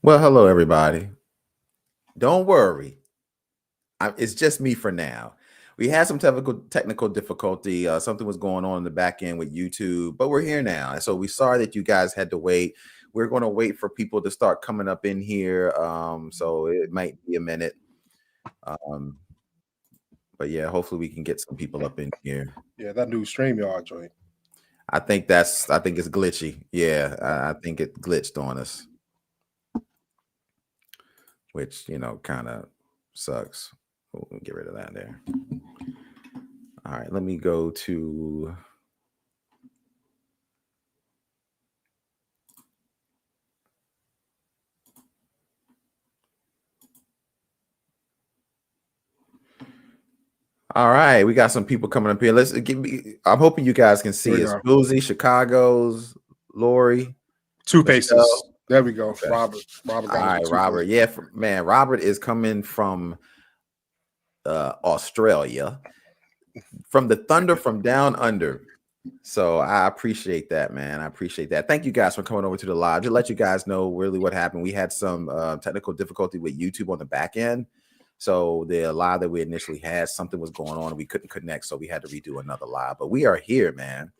Well, hello, everybody. Don't worry. It's just me for now. We had some technical difficulty. Something was going on in the back end with YouTube, but we're here now. And so we sorry that you guys had to wait. We're going to wait for people to start coming up in here. So it might be a minute. Um, but yeah, hopefully we can get some people up in here. Yeah, that new StreamYard joint. I think it's glitchy. Yeah, I think it glitched on us, which kind of sucks. We'll get rid of that there. All right, let me go to all right, we got some people coming up here. Let's give me. I'm hoping you guys can see us. Boozy, Chicago's, Lori, Two Faces. There we go. Okay. Robert. All right, Robert. Yeah, man, Robert is coming from Australia, from the thunder from down under. So I appreciate that, man. I appreciate that. Thank you guys for coming over to the live. To let you guys know really what happened. We had some technical difficulty with YouTube on the back end. So the live that we initially had, something was going on and we couldn't connect. So we had to redo another live. But we are here, man.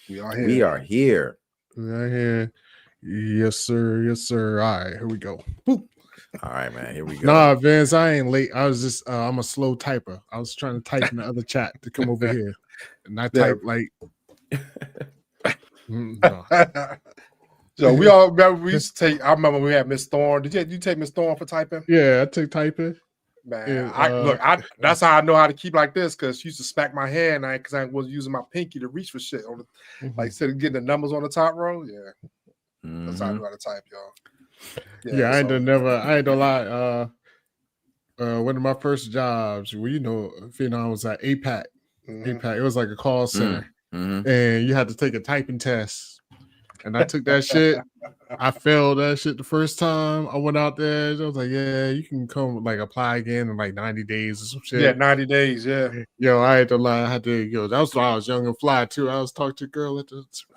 We are here. We are here. We are here. Yes, sir. Yes, sir. All right, here we go. Boop. All right, man. Here we go. Nah, Vince, I ain't late. I was just I'm a slow typer. I was trying to type in the other chat to come over here. And I type like no. So we all remember we used to take. I remember we had Miss Thorne. Did you take Miss Thorne for typing? Yeah, I took typing. Man, that's how I know how to keep like this, because she used to smack my hand because I was using my pinky to reach for shit on the, like instead of getting the numbers on the top row. Yeah, that's how I know how to type, y'all. Yeah, I ain't gonna lie. One of my first jobs, well, I was at APAC. APAC, it was like a call center, and you had to take a typing test. And I took that shit. I failed that shit the first time. I went out there. I was like, yeah, you can come like apply again in like 90 days or some shit. Yeah, 90 days, yeah. Yo, I had to lie. I had to, that was why I was young and fly too. I was talking to a girl I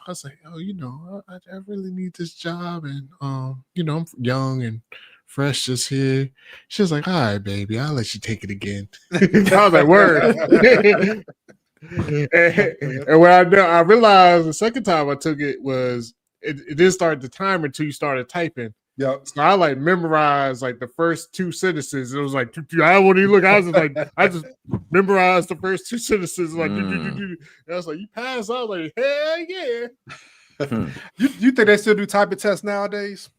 was like, oh, I really need this job. And, I'm young and fresh just here. She was like, all right, baby, I'll let you take it again. I was like, word. And when I realized the second time I took it was it didn't start the timer until you started typing. Yeah. So I like memorized like the first two sentences. It was like I wouldn't even look. I was just like I just memorized the first two sentences. Like and I was like, you passed. I was like, hell yeah. You think they still do typing tests nowadays?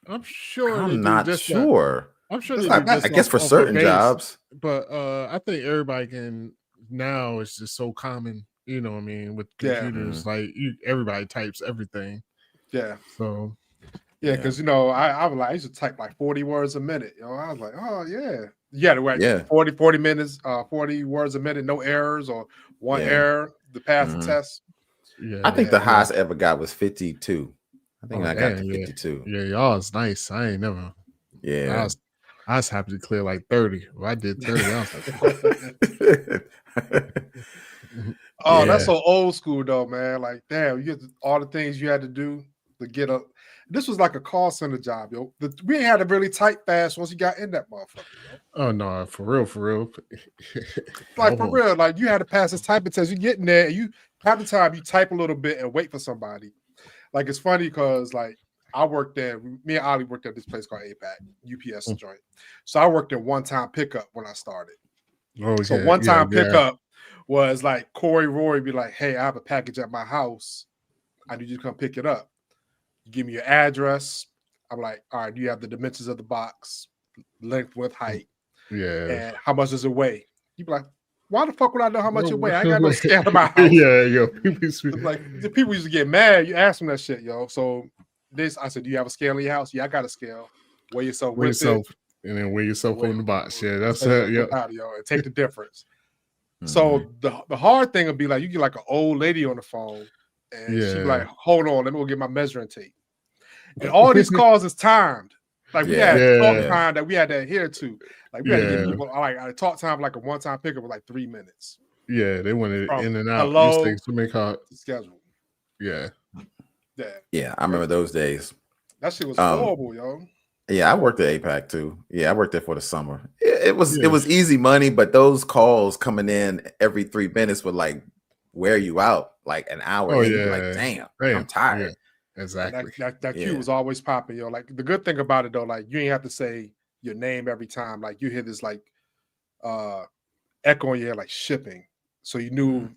I'm sure. I'm not sure. I'm sure. I guess for certain jobs, but I think everybody can. Now it's just so common, you know what I mean, with computers, like everybody types everything. Yeah. So because I used to type like 40 words a minute. I was like, oh yeah. You had to write 40 minutes, 40 words a minute, no errors or one error to pass the test. Yeah. I think the highest I ever got was 52. I think I got to 52. Yeah, y'all is nice. I ain't never. Yeah. I was happy to clear like 30. Well, I did 30. I was like, that's so old school though, man. Like, damn, you get all the things you had to do to get up. This was like a call center job, yo. We ain't had to really type fast once you got in that motherfucker. Yo. Oh no, for real. Like for real, like you had to pass this typing test. You get in there, and you half the time you type a little bit and wait for somebody. Like it's funny because like I worked there. Me and Ali worked at this place called APAC, UPS joint. So I worked in one-time pickup when I started. So one-time pickup was like Corey Roy be like, hey, I have a package at my house. I need you to come pick it up. You give me your address. I'm like, all right, do you have the dimensions of the box, length, width, height? Yeah. And how much does it weigh? You be like, why the fuck would I know how much it weigh? I ain't got no scale in my house. Like the people used to get mad. You ask them that shit, yo. So I said, do you have a scale in your house? Yeah, I got a scale. Weigh yourself with it. And then weigh yourself on the box. Yeah, that's it. Yeah. And take the difference. So the hard thing would be like you get like an old lady on the phone and she be like, hold on, let me go get my measuring tape. And all these calls is timed. Like we had talk time that we had to adhere to. Like we had to give people like talk time like a one-time pickup was like 3 minutes. Yeah, they wanted it in and out. Hello, these things to make hard schedule. Yeah. Yeah, I remember those days. That shit was Um, horrible, yo. Yeah, I worked at APAC too. Yeah, I worked there for the summer. It was Yeah. easy money, but those calls coming in every 3 minutes would like wear you out like an hour. Oh and then you'd be like, yeah. damn, I'm tired. Yeah, exactly. That Yeah. cue was always popping, yo. Like the good thing about it though, like you ain't have to say your name every time. Like you hear this like echo in your head, like shipping. So you knew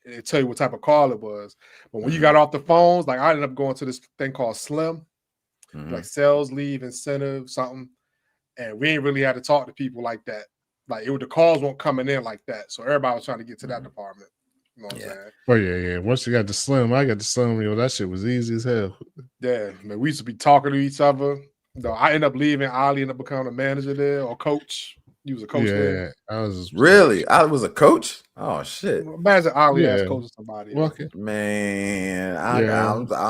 it tell you what type of call it was. But when you got off the phones, like I ended up going to this thing called Slim, like sales leave incentive, something. And we ain't really had to talk to people like that. Like the calls weren't coming in like that. So everybody was trying to get to that department. You know what I'm saying? Oh yeah. Once you got the Slim, I got the Slim, yo, that shit was easy as hell. Yeah, man, we used to be talking to each other. No, I ended up leaving. Ali ended up becoming a manager there or coach. He was a coach there. I was Really? I was a coach? Oh shit. Imagine Ali as coaching somebody. Okay. Man, Yeah. I'm But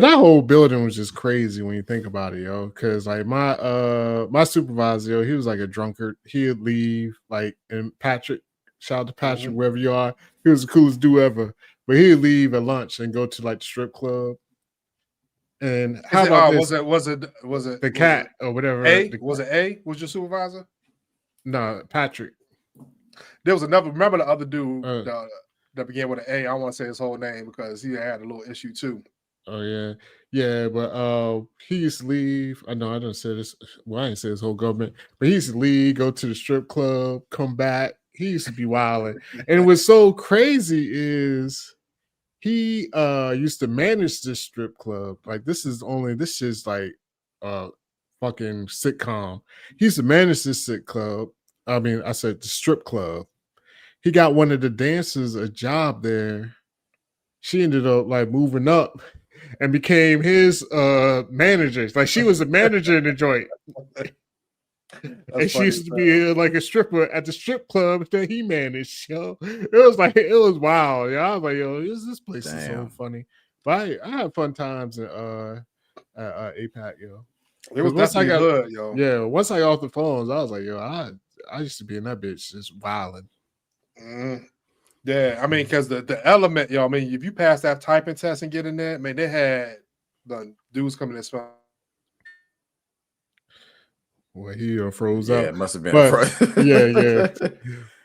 that whole building was just crazy when you think about it, yo. Because like my supervisor, yo, he was like a drunkard. He'd leave, like, and Patrick, shout out to Patrick, wherever you are, he was the coolest dude ever. But he'd leave at lunch and go to like the strip club. And how about this? Was it the cat or whatever? Was it A? Was your supervisor? No, Patrick. There was another. Remember the other dude that began with an A? I don't want to say his whole name because he had a little issue too. Oh yeah. But he used to leave. I know I didn't say this. Well, I didn't say his whole government, but he used to leave, go to the strip club, come back. He used to be wilding, and what's so crazy is he used to manage this strip club. Like this is like fucking sitcom. He used to manage this strip club. I mean, I said the strip club. He got one of the dancers a job there. She ended up like moving up and became his manager. Like she was a manager in the joint. And she used to be like a stripper at the strip club that he managed. Yo, it was wild. Yeah, I was like, yo, this place is so funny. But I had fun times at APAC, yo. It was definitely good, yo. Yeah, once I got off the phones, I was like, yo, I used to be in that bitch just wilding. Yeah, I mean, because the element, yo, I mean, if you pass that typing test and get in there, man, they had the dudes coming in smell. Well, he froze up. Yeah, it must have been. Yeah.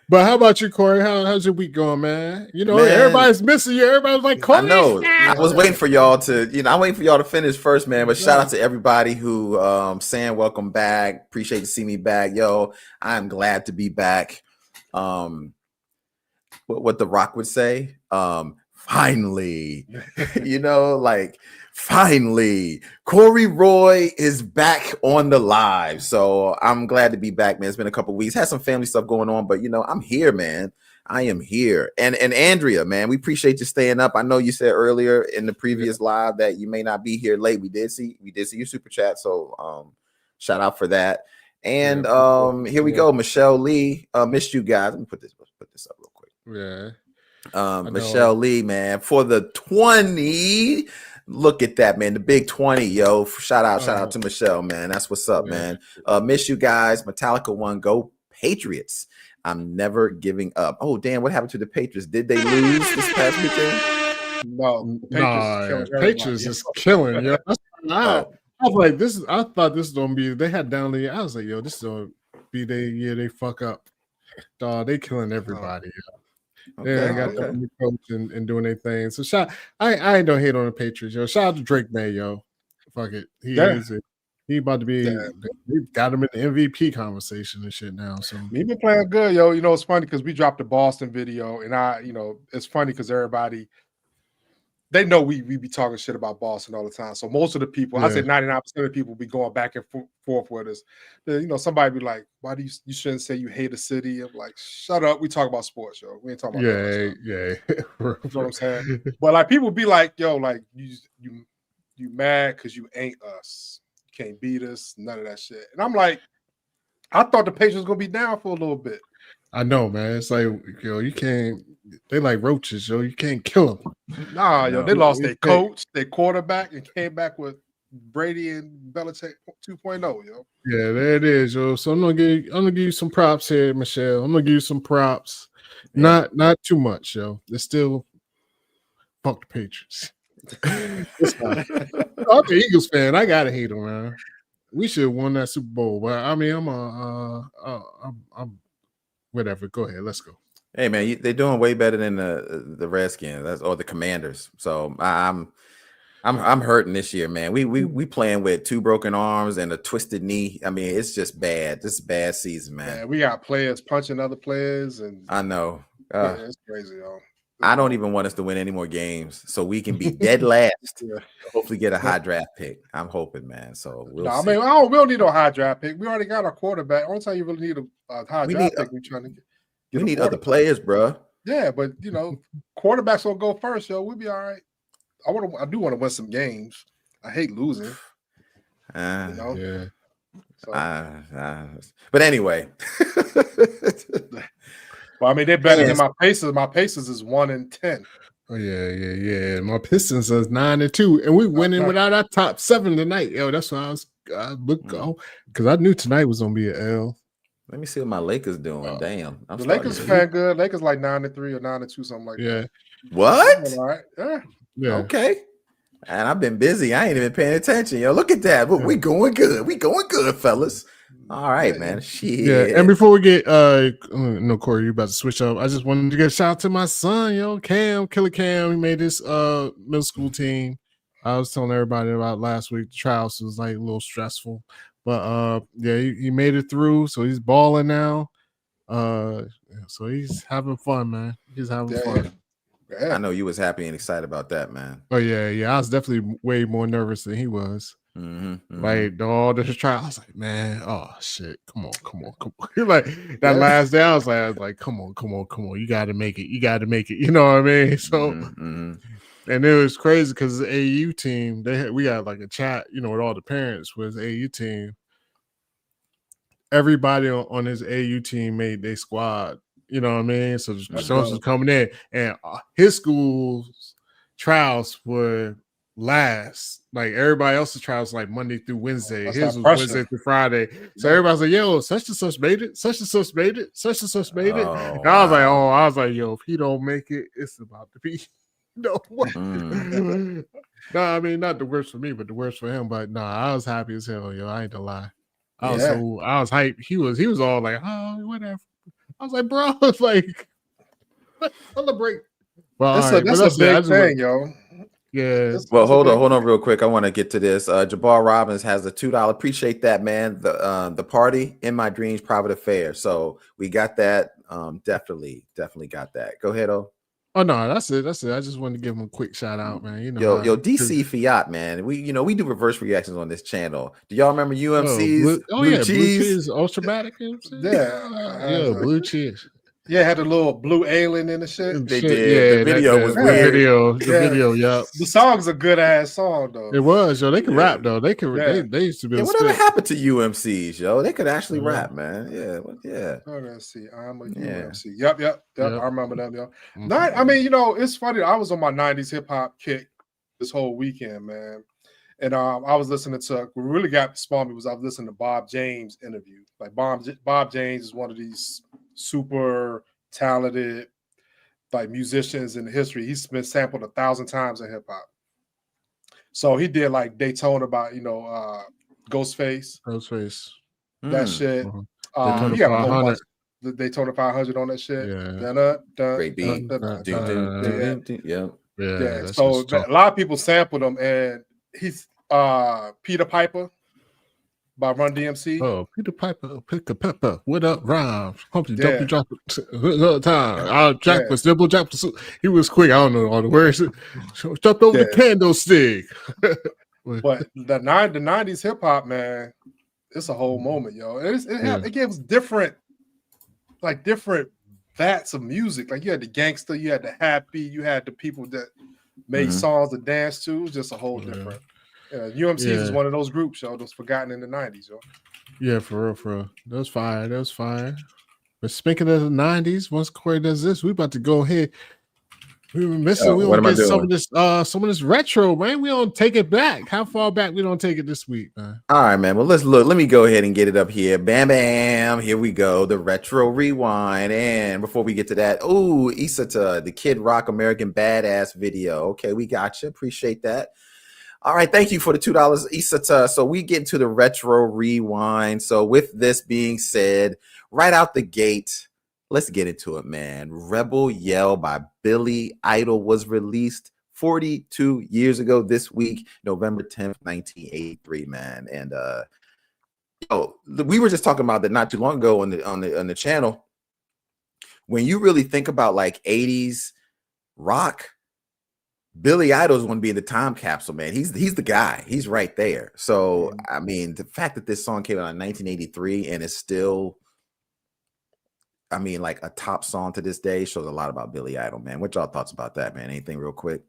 But how about you, Corey? How's your week going, man? You know, everybody's missing you. Everybody's like, Corey. I know. I was waiting for y'all to, I'm waiting for y'all to finish first, man. But shout out to everybody who saying welcome back. Appreciate to see me back. Yo, I'm glad to be back. What The Rock would say, finally, finally, Corey Roy is back on the live. So I'm glad to be back, man. It's been a couple weeks. Had some family stuff going on, but I'm here, man. I am here. And Andrea, man, we appreciate you staying up. I know you said earlier in the previous live that you may not be here late. We did see your super chat. So shout out for that. And here we go. Michelle Lee. Missed you guys. Let me put this up real quick. Yeah. Michelle Lee, man, for the 20. Look at that, man. The big 20, yo. Shout out to Michelle, man. That's what's up, man. Miss you guys. Metallica won. Go Patriots. I'm never giving up. Oh, damn. What happened to the Patriots? Did they lose this past weekend? No. Patriots is killing, yo. I was like, I thought this was gonna be. They had down the. I was like, yo, this is gonna be their year. They fuck up. Dog, they killing everybody. Yo. Okay, got the new coach and doing their thing. So I ain't don't hate on the Patriots, yo. Shout out to Drake May, yo. Fuck it. He about to be. They got him in the MVP conversation and shit now. So he been playing good, yo. It's funny because we dropped the Boston video, and it's funny because everybody. They know we be talking shit about Boston all the time. So most of the people, I said 99% of the people be going back and forth with us. Somebody be like, why do you shouldn't say you hate a city? I'm like, shut up. We talk about sports, yo. We ain't talking about yeah. You know what I'm saying? But like people be like, yo, like you mad because you ain't us. You can't beat us, none of that shit. And I'm like, I thought the Patriots was gonna be down for a little bit. I know, man. It's like, yo, you can't. They like roaches, yo. You can't kill them. Nah, yo, they lost their coach, their quarterback, and came back with Brady and Belichick 2.0, yo. Yeah, there it is, yo. So I'm gonna give you some props here, Michelle. I'm gonna give you some props. Yeah. Not too much, yo. They're still fuck the Patriots. It's fine. I'm an Eagles fan. I gotta hate them, man. We should have won that Super Bowl, but I mean, I'm whatever. Go ahead, let's go. Hey man, they're doing way better than the Redskins or the Commanders. So I'm hurting this year, man. We playing with 2 broken arms and a twisted knee. I mean, it's just bad. This is a bad season, man. Yeah, we got players punching other players, and I know. yeah, it's crazy, yo. I don't even want us to win any more games, so we can be dead last. Yeah. Hopefully, get a high draft pick. I'm hoping, man. So we'll No, I see. mean, we don't need no high draft pick. We already got our quarterback. Only time you really need a high draft pick, we trying to get. We need other players, bro. Yeah, but you know, quarterbacks will go first, yo. We'll be all right. I do want to win some games. I hate losing. You know? Yeah. So. But anyway. Well, I mean, they're better than my Pacers. My Pacers is 1-10. Oh yeah. My Pistons is 9-2, and we winning without our top 7 tonight. Yo, that's why I look because I knew tonight was gonna be an L. Let me see what my Lakers doing. Damn, the Lakers playing good. Lakers like 9-3 or 9-2, something like that. What? All right. Yeah. Okay. And I've been busy. I ain't even paying attention. Yo, look at that. We going good. We going good, fellas. All right, man. Shit. Yeah. And before we get no, Corey, you about to switch up. I just wanted to get a shout out to my son, yo, Cam, Killer Cam. He made this middle school team. I was telling everybody about last week. The trials was like a little stressful. But yeah, he made it through. So he's balling now. So he's having fun, man. He's having fun. I know you was happy and excited about that, man. Oh yeah. I was definitely way more nervous than he was. Like all this trial, I was like, man, oh shit, come on. Like that last day, I was like, come on, you got to make it. You know what I mean? So, and it was crazy because the AU team, we had like a chat, you know, with all the parents with the AU team. Everybody on his AU team made their squad. You know what I mean? So the Stones was coming in, and his school's trials were last. Like everybody else's trials, like Monday through Wednesday. His was Wednesday through Friday. So everybody's like, "Yo, such and such made it. Such and such made it. Such and such made it." And I was like, "Yo, if he don't make it, it's about to be no way." No, I mean not the worst for me, but the worst for him. But no, I was happy as hell, yo. I ain't gonna lie. I was hyped. He was all like, "Oh, whatever." I was like, bro, it's like celebrate. Well, that's a big thing, yo. Yeah. Well, hold on real quick. I want to get to this. Jabbar Robbins has a $2. Appreciate that, man. The party in my dreams, private affair. So we got that. Definitely got that. Go ahead, Oh no, that's it. I just wanted to give him a quick shout out, man. You know, yo, DC Fiat, man. We do reverse reactions on this channel. Do y'all remember UMC's? Blue cheese, ultramatic. Yeah, blue cheese. Yeah, had a little blue alien in the shit. They did. The video was weird. The video, yeah. The song's a good ass song though. It was, yo. They can rap though. They can. They used to be. Whatever happened to UMCs, yo? They could actually rap, man. Yeah. Oh, let's see. I'm a UMC. Yep. I remember them, yo. I mean, you know, it's funny. I was on my '90s hip hop kick this whole weekend, man. And I was listening to what really got spawned me was I was listening to Bob James interview. Like Bob James is one of these super talented like musicians in history. He's been sampled 1,000 times in hip hop. So he did like Daytona about, you know, Ghostface. That shit. Daytona he got 500. The Daytona 500 on that shit. Great beat. Yeah. So a lot of people sampled him, and he's Peter Piper by Run DMC. Oh, Peter Piper, pick a pepper. What up, rhymes? Humpty Dumpty drop it time. Jack was simple. Jack was. He was quick. I don't know all the words. Jumped over the candlestick. But the 90s hip hop, man, it's a whole moment, yo. It gives different vats of music. Like you had the gangster, you had the happy, you had the people that made songs to dance to. It was just a whole different. UMC is one of those groups, yo, that's forgotten in the 90s, yo. Yeah, for real. That was fire. But speaking of the 90s, once Corey does this, we about to go ahead We were missing. We what don't am I get doing? some of this retro, man. We don't take it back. How far back we don't take it this week, man? All right, man. Well, let's look. Let me go ahead and get it up here. Bam, bam. Here we go. The retro rewind. And before we get to that, oh, Isata, the Kid Rock American Badass video. Okay, we got you. Appreciate that. All right, thank you for the $2, Isata. So we get into the retro rewind. So with this being said, right out the gate, let's get into it, man. Rebel Yell by Billy Idol was released 42 years ago this week, November 10th, 1983, man. And we were just talking about that not too long ago on the channel. When you really think about like 80s rock, Billy Idol's going to be in the time capsule, man. He's the guy. He's right there. So, I mean, the fact that this song came out in 1983 and is still, I mean, like a top song to this day shows a lot about Billy Idol, man. What y'all thoughts about that, man? Anything real quick?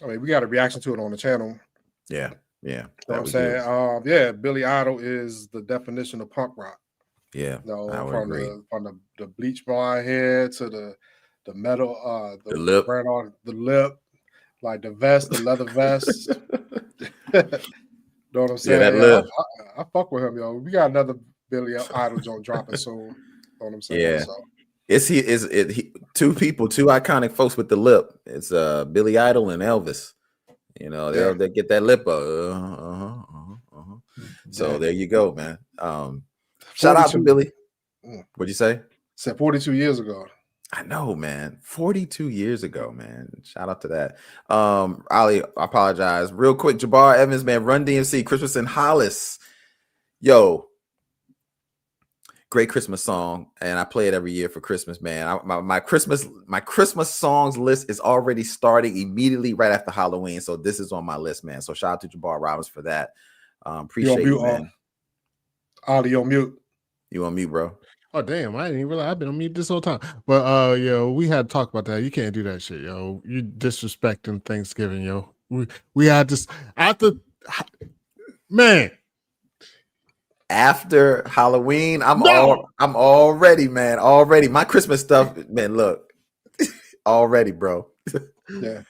I mean, we got a reaction to it on the channel. Yeah. You know what I'm saying? Yeah, Billy Idol is the definition of punk rock. Yeah. You know, I would from agree. the bleach blonde hair to the metal, The lip. brand on the lip, like the vest, the leather vest. Know what I'm saying? Yeah, that lip. I fuck with him, yo. We got another Billy Idol joint dropping soon. Know what I'm saying? Yeah. So. Two people, two iconic folks with the lip. It's Billy Idol and Elvis. You know, they'll get that lip up. So there you go, man. Shout out to Billy. What'd you say? Said 42 years ago. I know, man. 42 years ago, man. Shout out to that. Ali, I apologize. Real quick, Jabbar Evans, man. Run DMC, Christmas in Hollis. Yo, great Christmas song, and I play it every year for Christmas, man. My Christmas songs list is already starting immediately right after Halloween, so this is on my list, man. So shout out to Jabbar Robbins for that. Appreciate you, man. Ali on mute. You on mute, bro? Oh damn! I didn't even realize I've been on mute this whole time. But yo, we had to talk about that. You can't do that shit, yo. You disrespecting Thanksgiving, yo. We had this after, man. After Halloween, I'm already, man. Already, my Christmas stuff, man. Look, already, bro. Yeah,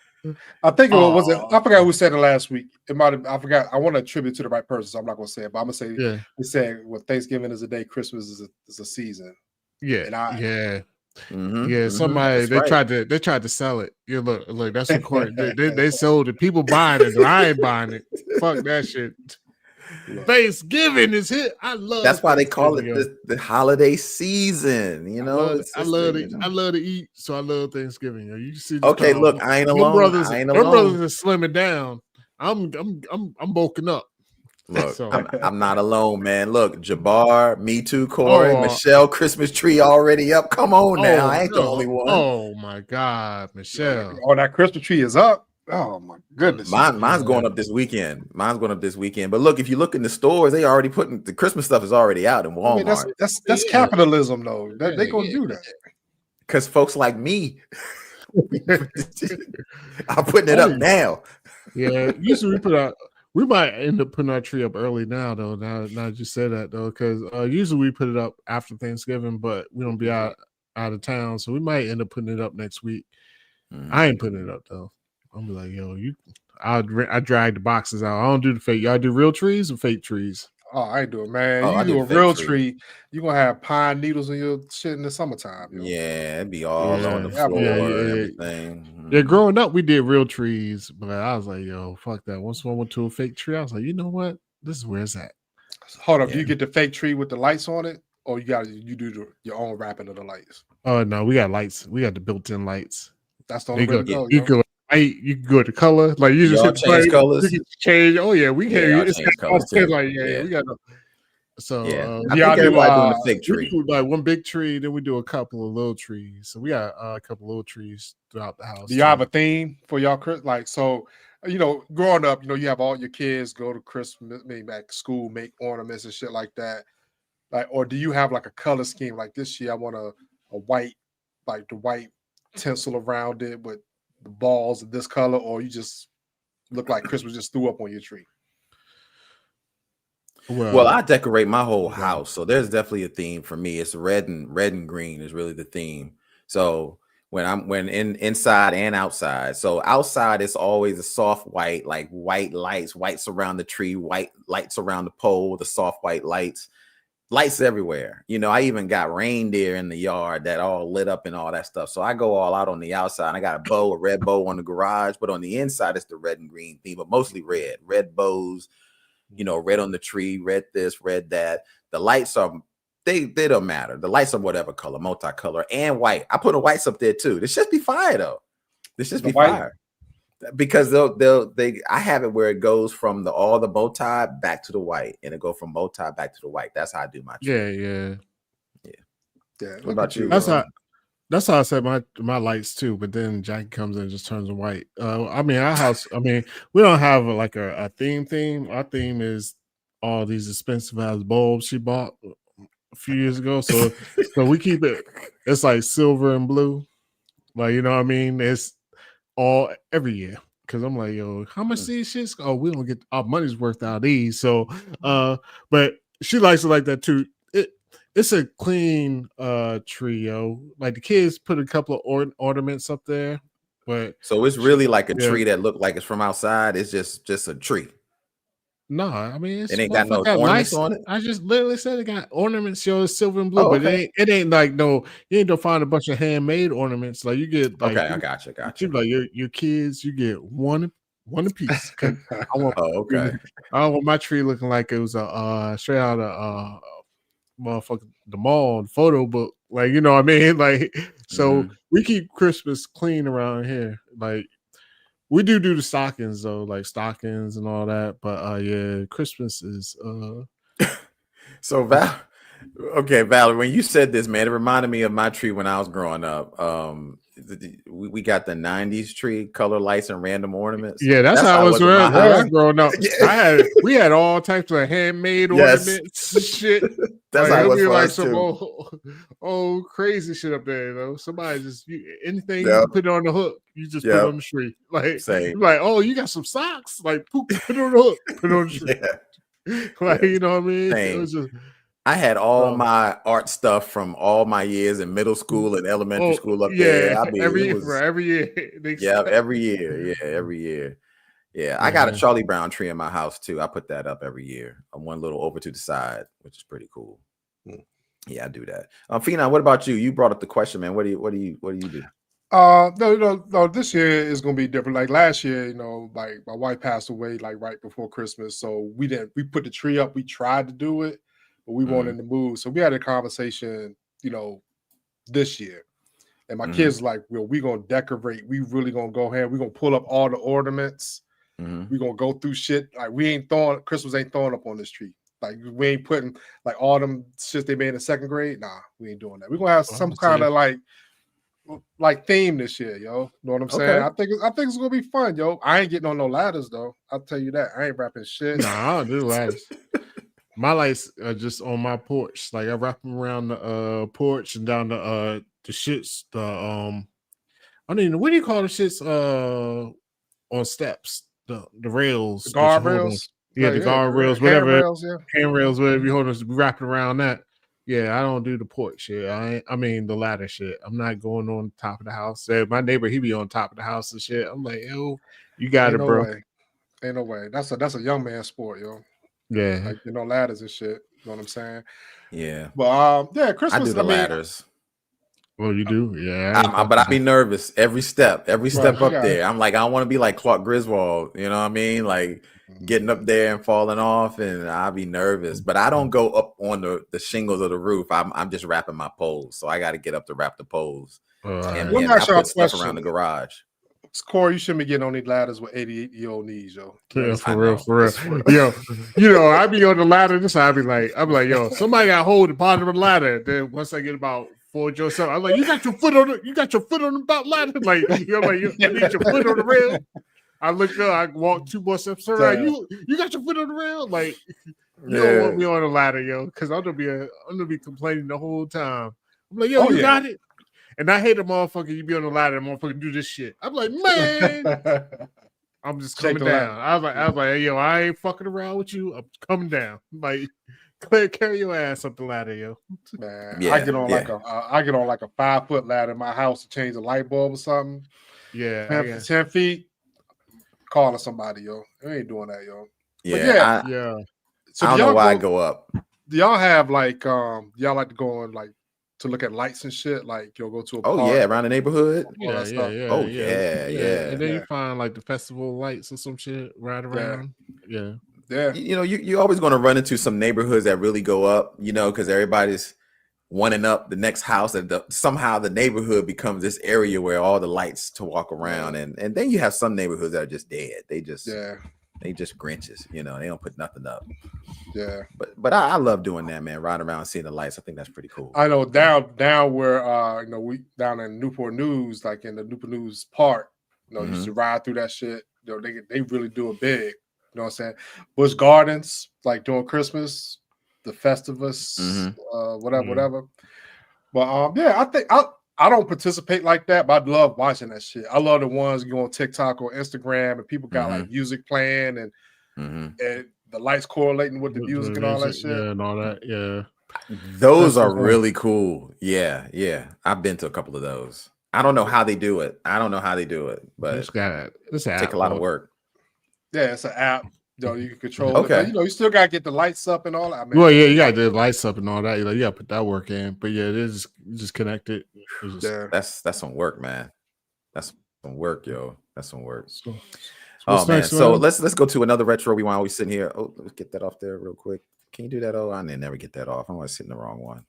I think it was it. I forgot who said it last week. It might have. I forgot. I want to attribute to the right person, so I'm not going to say it. But I'm going to say, yeah. He said, "Well, Thanksgiving is a day. Christmas is a season." Yeah, and Somebody That's they tried to sell it. You look, that's important. they sold it. People buying it. I ain't buying it. Fuck that shit. Thanksgiving is here. I love. That's why they call it the holiday season. You know, I love to eat, so I love Thanksgiving. You see, okay, look, I ain't alone. My brothers are slimming down. I'm bulking up. Look, I'm not alone, man. Look, Jabbar, me too, Corey, Michelle, Christmas tree already up. Come on now, I ain't the only one. Oh my God, Michelle! Oh, that Christmas tree is up. Oh my goodness, mine's going up this weekend. But look, if you look in the stores, they already putting the Christmas stuff is already out in Walmart. I mean, that's capitalism, though. They gonna do that because folks like me are putting it up now. Yeah, usually we might end up putting our tree up early now, though. Now that you said that, though, because usually we put it up after Thanksgiving, but we don't be out of town, so we might end up putting it up next week. I ain't putting it up though. I'm like, yo, I drag the boxes out. I don't do the fake. Y'all do real trees or fake trees? Oh, I ain't do it, man. You do a real tree, you're gonna have pine needles in your shit in the summertime. Yo. Yeah, it'd be all on the floor and everything. Yeah, growing up, we did real trees, but I was like, yo, fuck that. Once I went to a fake tree, I was like, you know what? This is where it's at. Hold up, do you get the fake tree with the lights on it, or you do your own wrapping of the lights? Oh no, we got lights. We got the built-in lights. That's the only way to go. You can go to color, like you just hit change colors. You can change. Oh yeah, we can. It's colors too. Like we got. So I think everybody doing the fig tree. We do like one big tree, then we do a couple of little trees. So we got a couple of little trees throughout the house. Do y'all have a theme for y'all? Like, so growing up, you have all your kids go to Christmas, maybe back to school, make ornaments and shit like that. Like, or do you have like a color scheme? Like this year, I want a white, like the white tinsel around it with the balls of this color, or you just look like Christmas just threw up on your tree? Well, I decorate my whole house, so there's definitely a theme for me. It's red and green is really the theme. So when inside and outside. So outside it's always a soft white, like white lights around the tree, white lights around the pole, the soft white lights everywhere. You know, I even got reindeer in the yard that all lit up and all that stuff. So I go all out on the outside. I got a red bow on the garage, but on the inside it's the red and green theme, but mostly red bows, you know, red on the tree, red this, red that. The lights are they don't matter. The lights are whatever color, multicolor and white. I put the whites up there too. This just be fire though. This just be fire. Because I have it where it goes from all the bow tie back to the white, and it go from bow tie back to the white. That's how I do my tree. Yeah. What about you? That's how I set my lights too. But then Jackie comes in and just turns them white. I mean, our house. I mean, we don't have like a theme. Our theme is all these expensive ass bulbs she bought a few years ago. So we keep it. It's like silver and blue. Like, you know what I mean? It's all every year. Cause I'm like, yo, how much these shits? Oh, we don't get our money's worth out of these. So but she likes it like that too. It's a clean tree, yo. Like the kids put a couple of ornaments up there, but so it's really like a tree that look like it's from outside. It's just a tree. No, I mean it ain't got no ornaments on it. I just literally said it got ornaments, yo, silver and blue, but it ain't like you ain't gonna find a bunch of handmade ornaments. Like you get like I got you. Like your kids, you get one apiece. I want my tree looking like it was a straight out of motherfucking the mall photo book. Like, you know what I mean? Like, so we keep Christmas clean around here. Like, we do the stockings though, like stockings and all that. But yeah, Christmas is So Valerie, when you said this, man, it reminded me of my tree when I was growing up. We got the 90s tree, color lights and random ornaments. Yeah, that's how I was growing up. Yeah. We had all types of handmade ornaments and shit. That's how it was for like us some too. old crazy shit up there, though. Somebody just anything you put on the hook, you just put on the tree. Like, like, oh, you got some socks? Like, poop, put it on the hook, put it on the tree. Like, you know what I mean? It was just. I had all my art stuff from all my years in middle school and elementary school up there. I mean, every year. Every year. Yeah, I got a Charlie Brown tree in my house too. I put that up every year. One little over to the side, which is pretty cool. Yeah, I do that. Phenom, what about you? You brought up the question, man. What do you do? No, this year is gonna be different. Like last year, you know, like my wife passed away like right before Christmas, so we put the tree up. We tried to do it, but we weren't in the mood. So we had a conversation, you know, this year. And my kids like, well, we gonna decorate. We really gonna go ahead. We're gonna pull up all the ornaments. We're gonna go through shit. Like Christmas ain't throwing up on this tree. Like we ain't putting like all them shit they made in second grade. Nah, we ain't doing that. We're gonna have some kind of like theme this year, yo. Know what I'm saying? I think it's gonna be fun, yo. I ain't getting on no ladders though. I'll tell you that. I ain't wrapping shit. Nah, I don't do ladders. My lights are just on my porch. Like I wrap them around the porch and down the shits. I don't even know, what do you call the shits on steps? The rails, the guardrails. Yeah, the guardrails, whatever. Handrails, whatever you hold us, wrap it around that. Yeah, I don't do the porch shit. I mean the ladder shit. I'm not going on top of the house. My neighbor, he be on top of the house and shit. I'm like, yo, you got it, bro. Ain't no way. That's a young man sport, yo. Yeah, like, you know, ladders and shit. You know what I'm saying? Yeah. But Christmas. I do the ladders. Well, you do, yeah. But I be nervous every step up there. I'm like, I don't want to be like Clark Griswold. You know what I mean? Like getting up there and falling off, and I'll be nervous. But I don't go up on the shingles of the roof. I'm just wrapping my poles, so I got to get up to wrap the poles. And I put stuff around the garage. Corey, you shouldn't be getting on these ladders with 88-year-old knees, yo. Yeah, for real. Yo, you know, I be on the ladder. I'm like, yo, somebody got to hold the bottom of the ladder. Then once I get about 4 or something, I'm like, you got your foot on the ladder. Like, you need your foot on the rail. I look up, I walk 2 more steps around. You got your foot on the rail? Like, you don't want me on the ladder, yo, because I'm gonna be complaining the whole time. I'm like, yo, you got it. And I hate a motherfucker. You be on the ladder, and motherfucker do this shit. I'm like, man, I'm just coming down. I was like, hey, yo, I ain't fucking around with you. I'm coming down. Like, Claire, carry your ass up the ladder, yo. Man, Yeah, I get on yeah. I get on like a 5-foot ladder in my house to change a light bulb or something. Yeah, 10 feet, calling somebody, yo. We ain't doing that, yo. But Yeah, yeah. So I don't know why I go up. do y'all have like y'all like to go on like to look at lights and shit? Like you'll go to a Oh park, yeah, around the neighborhood. all that stuff. Oh, yeah, yeah. And then Yeah. you find like the festival lights or some shit right around. Yeah. Yeah. You know, you're always going to run into some neighborhoods that really go up, you know, because everybody's wanting up the next house, and somehow the neighborhood becomes this area where all the lights to walk around, and then you have some neighborhoods that are just dead. They just Grinches, you know, they don't put nothing up. Yeah. But I love doing that, man. Riding around seeing the lights. I think that's pretty cool. I know down where you know, we down in Newport News, like in the Newport News Park, you know, used to ride through that shit. You know, they really do it big. You know what I'm saying? Busch Gardens, like during Christmas, the Festivus, whatever. But yeah, I think I don't participate like that, but I love watching that shit. I love the ones you go on TikTok or Instagram and people got like music playing and the lights correlating with the music and all that shit. Yeah, and all that. Yeah. Those are really cool. Yeah, yeah. I've been to a couple of those. I don't know how they do it. But it's take a lot of work. Yeah, it's an app. You know, you can control Okay. it. But, you know, you still gotta get the lights up and all that. Well, yeah, you got the lights up and all that. You gotta put that work in. But yeah, it is just connected. That's some work, man. That's some work, yo. That's some work. So oh man. next, So man? let's go to another retro rewind. We sitting here. Oh, let's get that off there real quick. Can you do that? Oh, I never get that off. I'm always hitting the wrong one.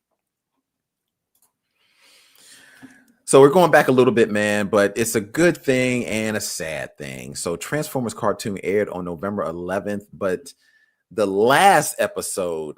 So we're going back a little bit, man, but it's a good thing and a sad thing. So Transformers cartoon aired on November 11th, but the last episode,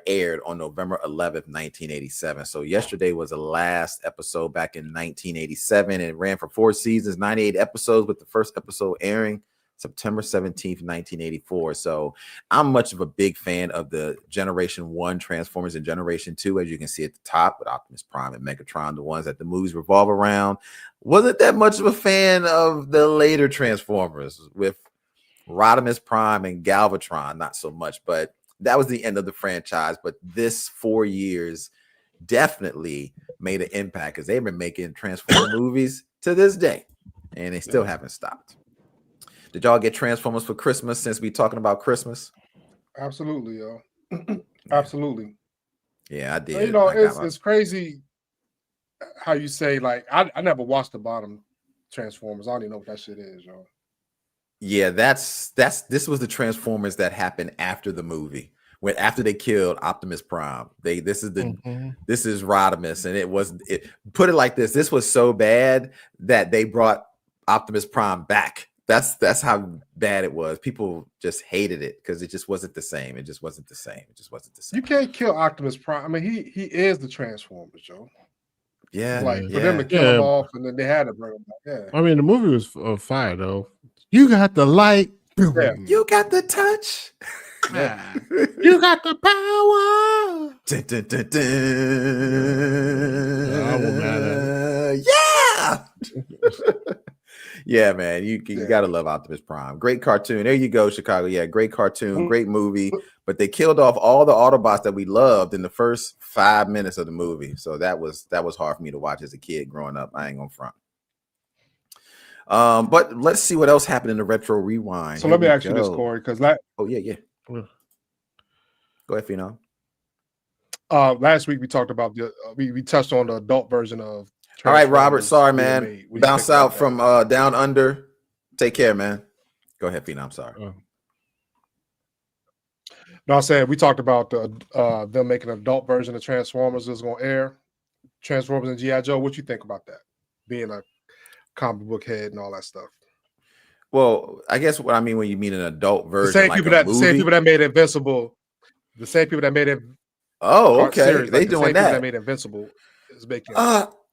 aired on November 11th, 1987. So yesterday was the last episode back in 1987, and it ran for 4 seasons, 98 episodes, with the first episode airing September 17th, 1984. So I'm much of a big fan of the Generation 1 Transformers and Generation 2, as you can see at the top, with Optimus Prime and Megatron, the ones that the movies revolve around. Wasn't that much of a fan of the later Transformers with Rodimus Prime and Galvatron, not so much, but that was the end of the franchise. But this 4 years definitely made an impact, because they've been making Transformer movies to this day, and they still haven't stopped. Did y'all get Transformers for Christmas, since we talking about Christmas? Absolutely, yo. Absolutely. Yeah, I did. You know, it's crazy how you say, like, I never watched the bottom Transformers. I don't even know what that shit is, yo. Yeah, this was the Transformers that happened after the movie, when after they killed Optimus Prime. This is Rodimus, and put it like this. This was so bad that they brought Optimus Prime back. That's how bad it was. People just hated it because it just wasn't the same. You can't kill Optimus Prime. I mean, he is the Transformers, Joe. Yeah, like for them to kill him off, and then they had to bring him back. Yeah. I mean, the movie was fire though. You got the light. Yeah. You got the touch. Yeah. You got the power. Dun, dun, dun, dun. I won't mad Yeah. Yeah, man. You gotta love Optimus Prime. Great cartoon. There you go, Chicago. Yeah, great cartoon, great movie. But they killed off all the Autobots that we loved in the first 5 minutes of the movie. So that was hard for me to watch as a kid growing up. I ain't gonna front. But let's see what else happened in the retro rewind. So let me ask you this, Corey, because yeah. Go ahead, Phenom. Last week we talked about we touched on the adult version of. All right, Robert. Sorry, man. Bounce out from down under. Take care, man. Go ahead, Phenom. Sorry. No, I'm saying we talked about them making an adult version of Transformers that's going to air. Transformers and G.I. Joe. What you think about that? Being a comic book head and all that stuff. Well, I guess what I mean when you mean an adult version, the same people that made Invincible, the same people that made it. Oh, okay. Series, they doing that. That made Invincible is making.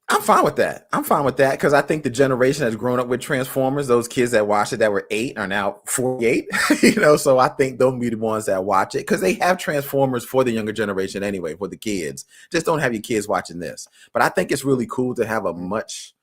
I'm fine with that. Because I think the generation that's grown up with Transformers, those kids that watched it that were 8 are now 48. So I think they'll be the ones that watch it, because they have Transformers for the younger generation anyway, for the kids. Just don't have your kids watching this. But I think it's really cool to have a much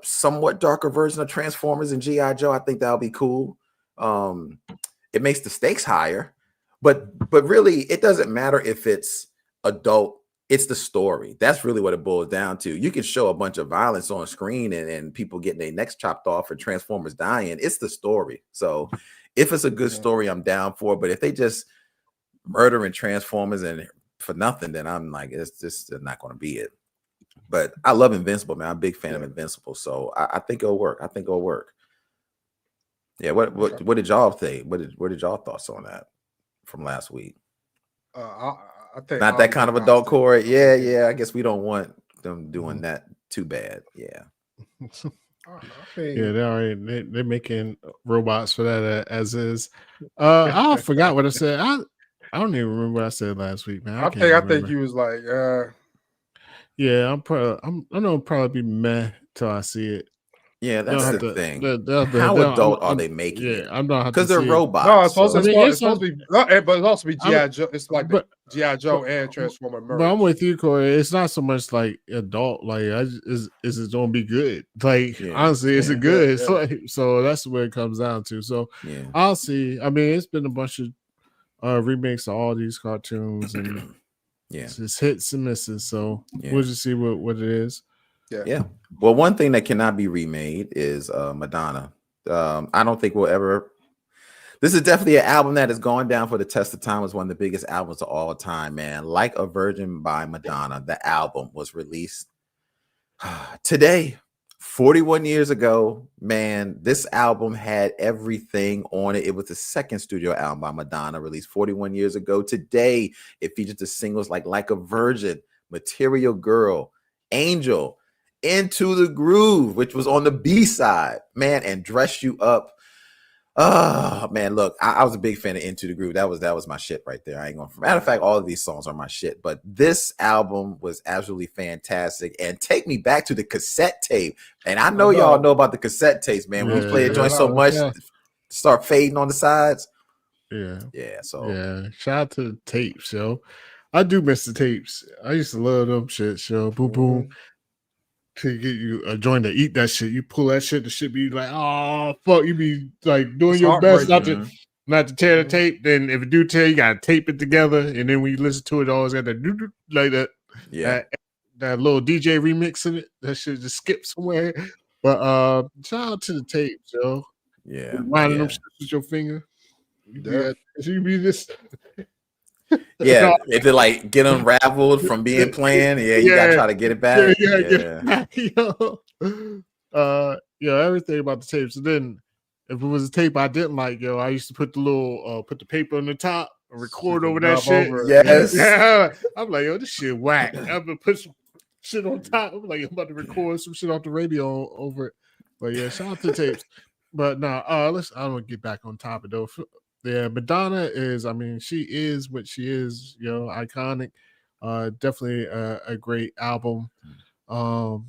somewhat darker version of Transformers and G.I. Joe. I think that'll be cool. It makes the stakes higher, But really, it doesn't matter if it's adult. It's the story. That's really what it boils down to. You can show a bunch of violence on screen and people getting their necks chopped off and Transformers dying. It's the story. So if it's a good story, I'm down for it. But if they just murdering Transformers and for nothing, then I'm like, it's just not going to be it. But I love Invincible, man. I'm a big fan of Invincible. So I think it'll work. Yeah. What did y'all think? What did y'all thoughts on that from last week? I think Not that kind of adult core. Yeah. I guess we don't want them doing that too bad. Yeah. Yeah, they're making robots for that as is. I forgot what I said. I don't even remember what I said last week, man. I think you was like, yeah, I know probably be meh till I see it. Yeah, that's the thing. How adult are they making it? I'm not because they're robots. No, it's supposed to be, but it's also be G.I. Joe. It's like G.I. Joe and Transformer. But I'm with you, Corey. It's not so much like adult. Like, is it gonna be good? Like, honestly, is it good? Yeah. Like, so that's where it comes down to. So I'll see. I mean, it's been a bunch of remakes of all these cartoons, and it's just hits and misses. So we'll just see what it is. Yeah. Well, one thing that cannot be remade is Madonna. I don't think we'll ever. This is definitely an album that has gone down for the test of time. It's one of the biggest albums of all time, man. Like a Virgin by Madonna. The album was released today, 41 years ago. Man, this album had everything on it. It was the second studio album by Madonna, released 41 years ago. Today, it features the singles like a Virgin, Material Girl, Angel, Into the Groove, which was on the B-side, man, and Dress You Up. Oh man, look, I was a big fan of Into the Groove. That was my shit right there. I ain't going for matter of fact, all of these songs are my shit, but this album was absolutely fantastic and take me back to the cassette tape. And I know y'all know about the cassette tapes, man. We play a joint so much, start fading on the sides. Yeah. So shout out to the tapes, yo. I do miss the tapes. I used to love them shit, yo. Boom, boom. To get you a joint to eat that shit, you pull that shit, the shit be like, oh fuck, you be like doing your best not to tear the tape. Then if it do tear, you gotta tape it together, and then when you listen to it, always got that like that, that little DJ remix in it. That shit just skip somewhere. But shout out to the tapes, yo. Winding them shit with your finger. You be this. Yeah, if it like get unraveled from being planned, you gotta try to get it back. Everything about the tapes. And then if it was a tape I didn't like, I used to put the little put the paper on the top and record over that shit. I'm like, this shit whack. I'm gonna put some shit on top. I'm like, I'm about to record some shit off the radio over it. But yeah, shout out to the tapes. But no, I don't want to get back on topic though. Yeah, Madonna is, she is what she is, iconic. Definitely a great album. All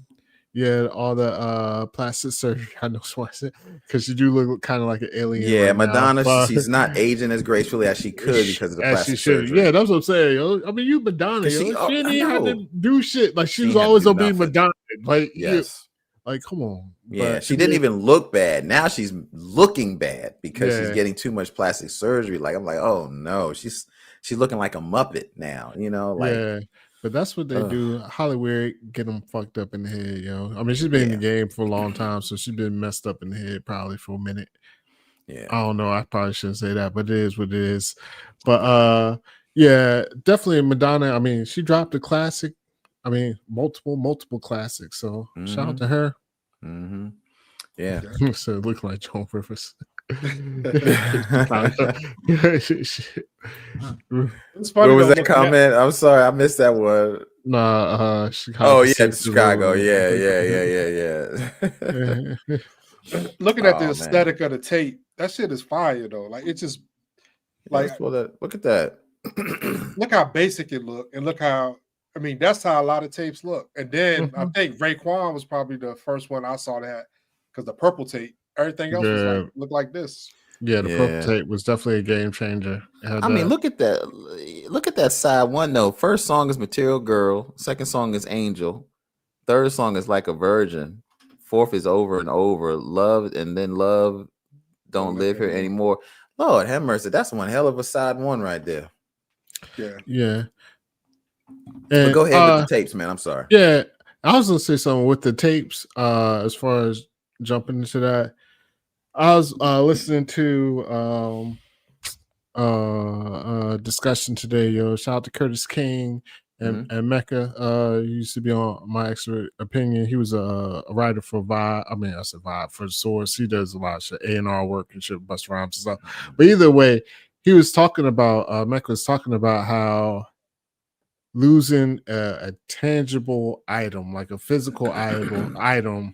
the plastic surgery. I know what I said, because she do look kind of like an alien. Yeah, right Madonna, now, she's not aging as gracefully as she could because of the plastic surgery. Yeah, that's what I'm saying. You Madonna. She didn't have to do shit. Like she was always gonna be Madonna. Like like, come on. Yeah, she didn't even look bad. Now she's looking bad because she's getting too much plastic surgery. Like, I'm like, oh no, she's looking like a Muppet now, but that's what they do. Hollywood get them fucked up in the head, she's been in the game for a long time, so she's been messed up in the head probably for a minute. I don't know. I probably shouldn't say that, but it is what it is. But definitely Madonna. She dropped a classic. Multiple classics. So shout out to her. Yeah. So it looked like Joan Rivers. What was that comment? I'm sorry, I missed that one. Chicago. Chicago. Yeah. Looking at the aesthetic of the tape, that shit is fire though. Like it's just like look at that. Look how basic it looked, and look how that's how a lot of tapes look. And then I think Raekwon was probably the first one I saw that because the purple tape, everything else was looked like this. Yeah, the purple tape was definitely a game changer. Look at that. Look at that side one though. First song is Material Girl. Second song is Angel. Third song is Like a Virgin. Fourth is Over and Over. Love and then Love Don't Live Here Anymore. Lord have mercy. That's one hell of a side one right there. Yeah. Yeah. But And, go ahead with the tapes, man. I'm sorry. Yeah, I was gonna say something with the tapes. As far as jumping into that, I was listening to discussion today. Yo, shout out to Curtis King and Mecca. He used to be on My Expert Opinion. He was a writer for Vibe. I mean, I said Vibe for the Source. He does a lot of shit, A&R work and shit, Busta Rhymes and stuff. But either way, he was talking about Mecca was talking about how losing a tangible item, like a physical item,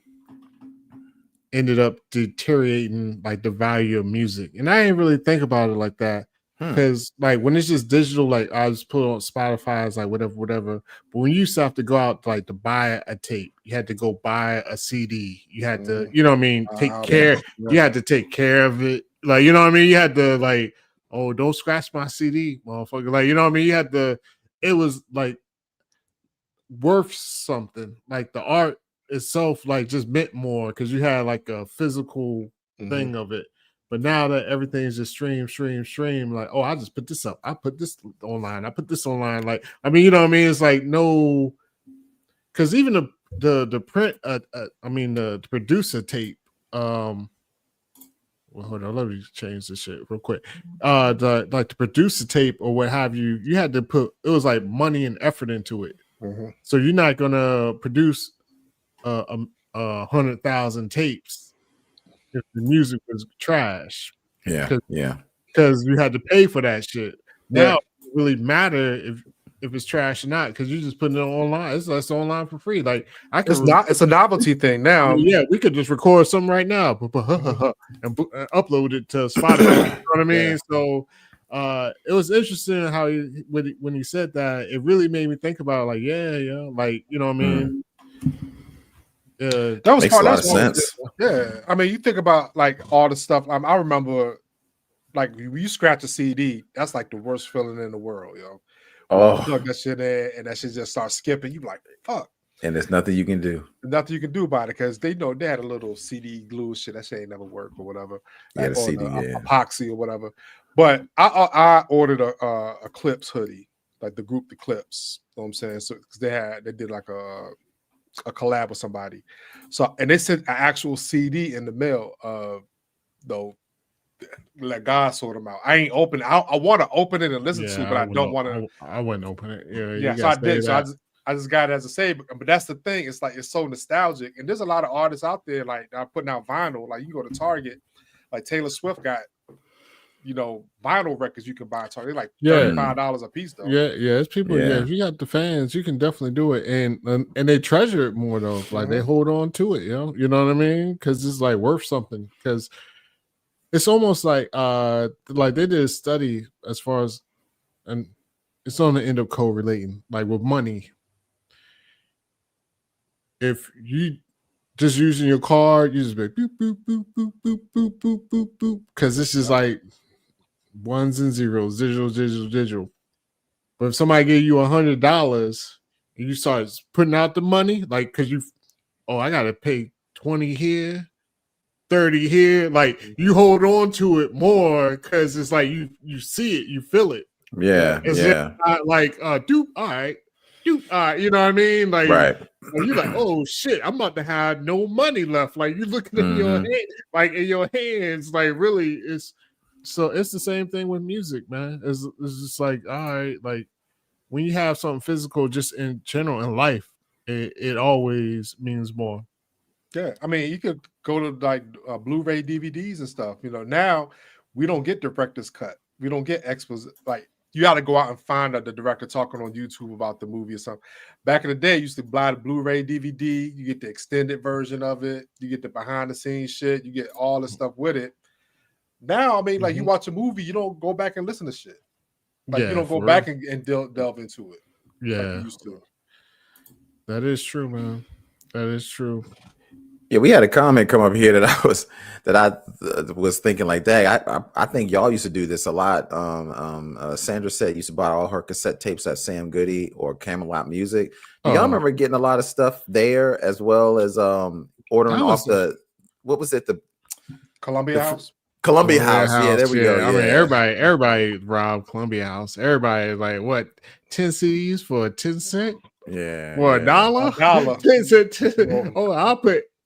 ended up deteriorating like the value of music. And I didn't really think about it like that. Because like when it's just digital, like I just put on Spotify, it's like whatever. But when you used to have to go out like to buy a tape, you had to go buy a CD. You had to, you know what I mean, take care. You had to take care of it. Like, you know what I mean? You had to like, oh, don't scratch my CD, motherfucker. Like, you know what I mean? You had to, it was like worth something. Like the art itself, like just meant more because you had like a physical thing of it. But now that everything's just stream, like, oh, I just put this up. I put this online. I put this online. Like, I mean, you know what I mean? It's like no, because even the print, I mean the producer tape. Well, hold on, let me change this shit real quick. The producer tape or what have you, you had to put it was like money and effort into it. So you're not gonna produce 100,000 tapes if the music was trash. Yeah, because you had to pay for that shit. Now it doesn't really matter if it's trash or not because you're just putting it online. It's online for free. Like it's a novelty thing now. Yeah, we could just record something right now and upload it to Spotify. You know what I mean? So it was interesting how when he said that, it really made me think about like, like, you know what I mean? That was makes a lot of sense. Yeah, I mean, you think about like all the stuff. I remember, like, when you scratch a CD, that's like the worst feeling in the world, yo. You plug that shit in, and that shit just starts skipping. You like, fuck. And there's nothing you can do. Nothing you can do about it because they know they had a little CD glue shit. That shit ain't never work or whatever. Yeah, the CD, epoxy or whatever. But I ordered a Clips hoodie, like the group The Clips. You know what I'm saying? So because they did like a collab with somebody. So and they sent an actual CD in the mail though. Let God sort them out. I ain't open. I want to open it and listen to, but I don't want to. I wouldn't open it. Yeah. So I did. So I just got it as a save. But that's the thing. It's like it's so nostalgic, and there's a lot of artists out there like are putting out vinyl. Like you go to Target, like Taylor Swift got, vinyl records you can buy at Target. They're like $35 a piece though. Yeah. It's people. Yeah. If you got the fans, you can definitely do it, and they treasure it more though. Like they hold on to it. You know what I mean? Because it's like worth something. Because it's almost like they did a study as far as, and it's on the end of correlating, like with money. If you just using your card, you just be like, boop, boop, boop, boop, boop, boop, boop, boop, boop, because this is like ones and zeros, digital. But if somebody gave you $100 and you start putting out the money, like, because I got to pay 20 here, 30 here, like you hold on to it more because it's like you see it, you feel it. It's not like all right, you know what I mean? Like, right. You're like, oh shit, I'm about to have no money left. Like you're looking at your hand, like in your hands, like really it's the same thing with music, man. It's just like, all right, like when you have something physical just in general in life, it always means more. Yeah, I mean, you could go to like Blu-ray DVDs and stuff. Now we don't get director's cut. We don't get exposition. Like you got to go out and find the director talking on YouTube about the movie or something. Back in the day, you used to buy the Blu-ray DVD. You get the extended version of it. You get the behind-the-scenes shit. You get all the stuff with it. Now, I mean, like you watch a movie, you don't go back and listen to shit. Like you don't go back and delve into it. Yeah, like you used to. That is true, man. That is true. Yeah, we had a comment come up here that I was thinking like, dang, I think y'all used to do this a lot. Sandra said used to buy all her cassette tapes at Sam Goody or Camelot Music. Do y'all remember getting a lot of stuff there as well as ordering off what was it, the Columbia House? Columbia House. Yeah, there we go. I mean, Yeah. everybody robbed Columbia House. Everybody like what 10 CDs for 10 cent? Yeah. For $1? $1. 10 cent. Well, Oh,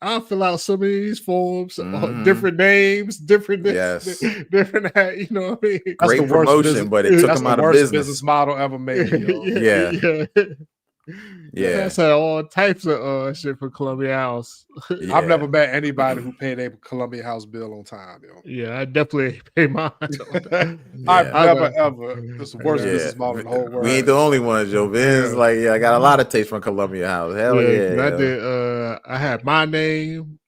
I'll fill out some of these forms, Mhm. different names, different Yes. different you know what I mean? That's Great the worst promotion, business- but it took that's them the out of worst business. business model ever made. Yo. Yeah. Yeah. That's had all types of shit for Columbia House. Yeah. I've never met anybody who paid their Columbia House bill on time. Yo. Yeah, I definitely pay mine. I've Yeah. never ever. It's the worst Yeah. business model in the whole world. We ain't the only ones, Joe. Vince, Yeah. like, yeah, I got a lot of taste from Columbia House. Hell 'cause yeah. I did. I had my name,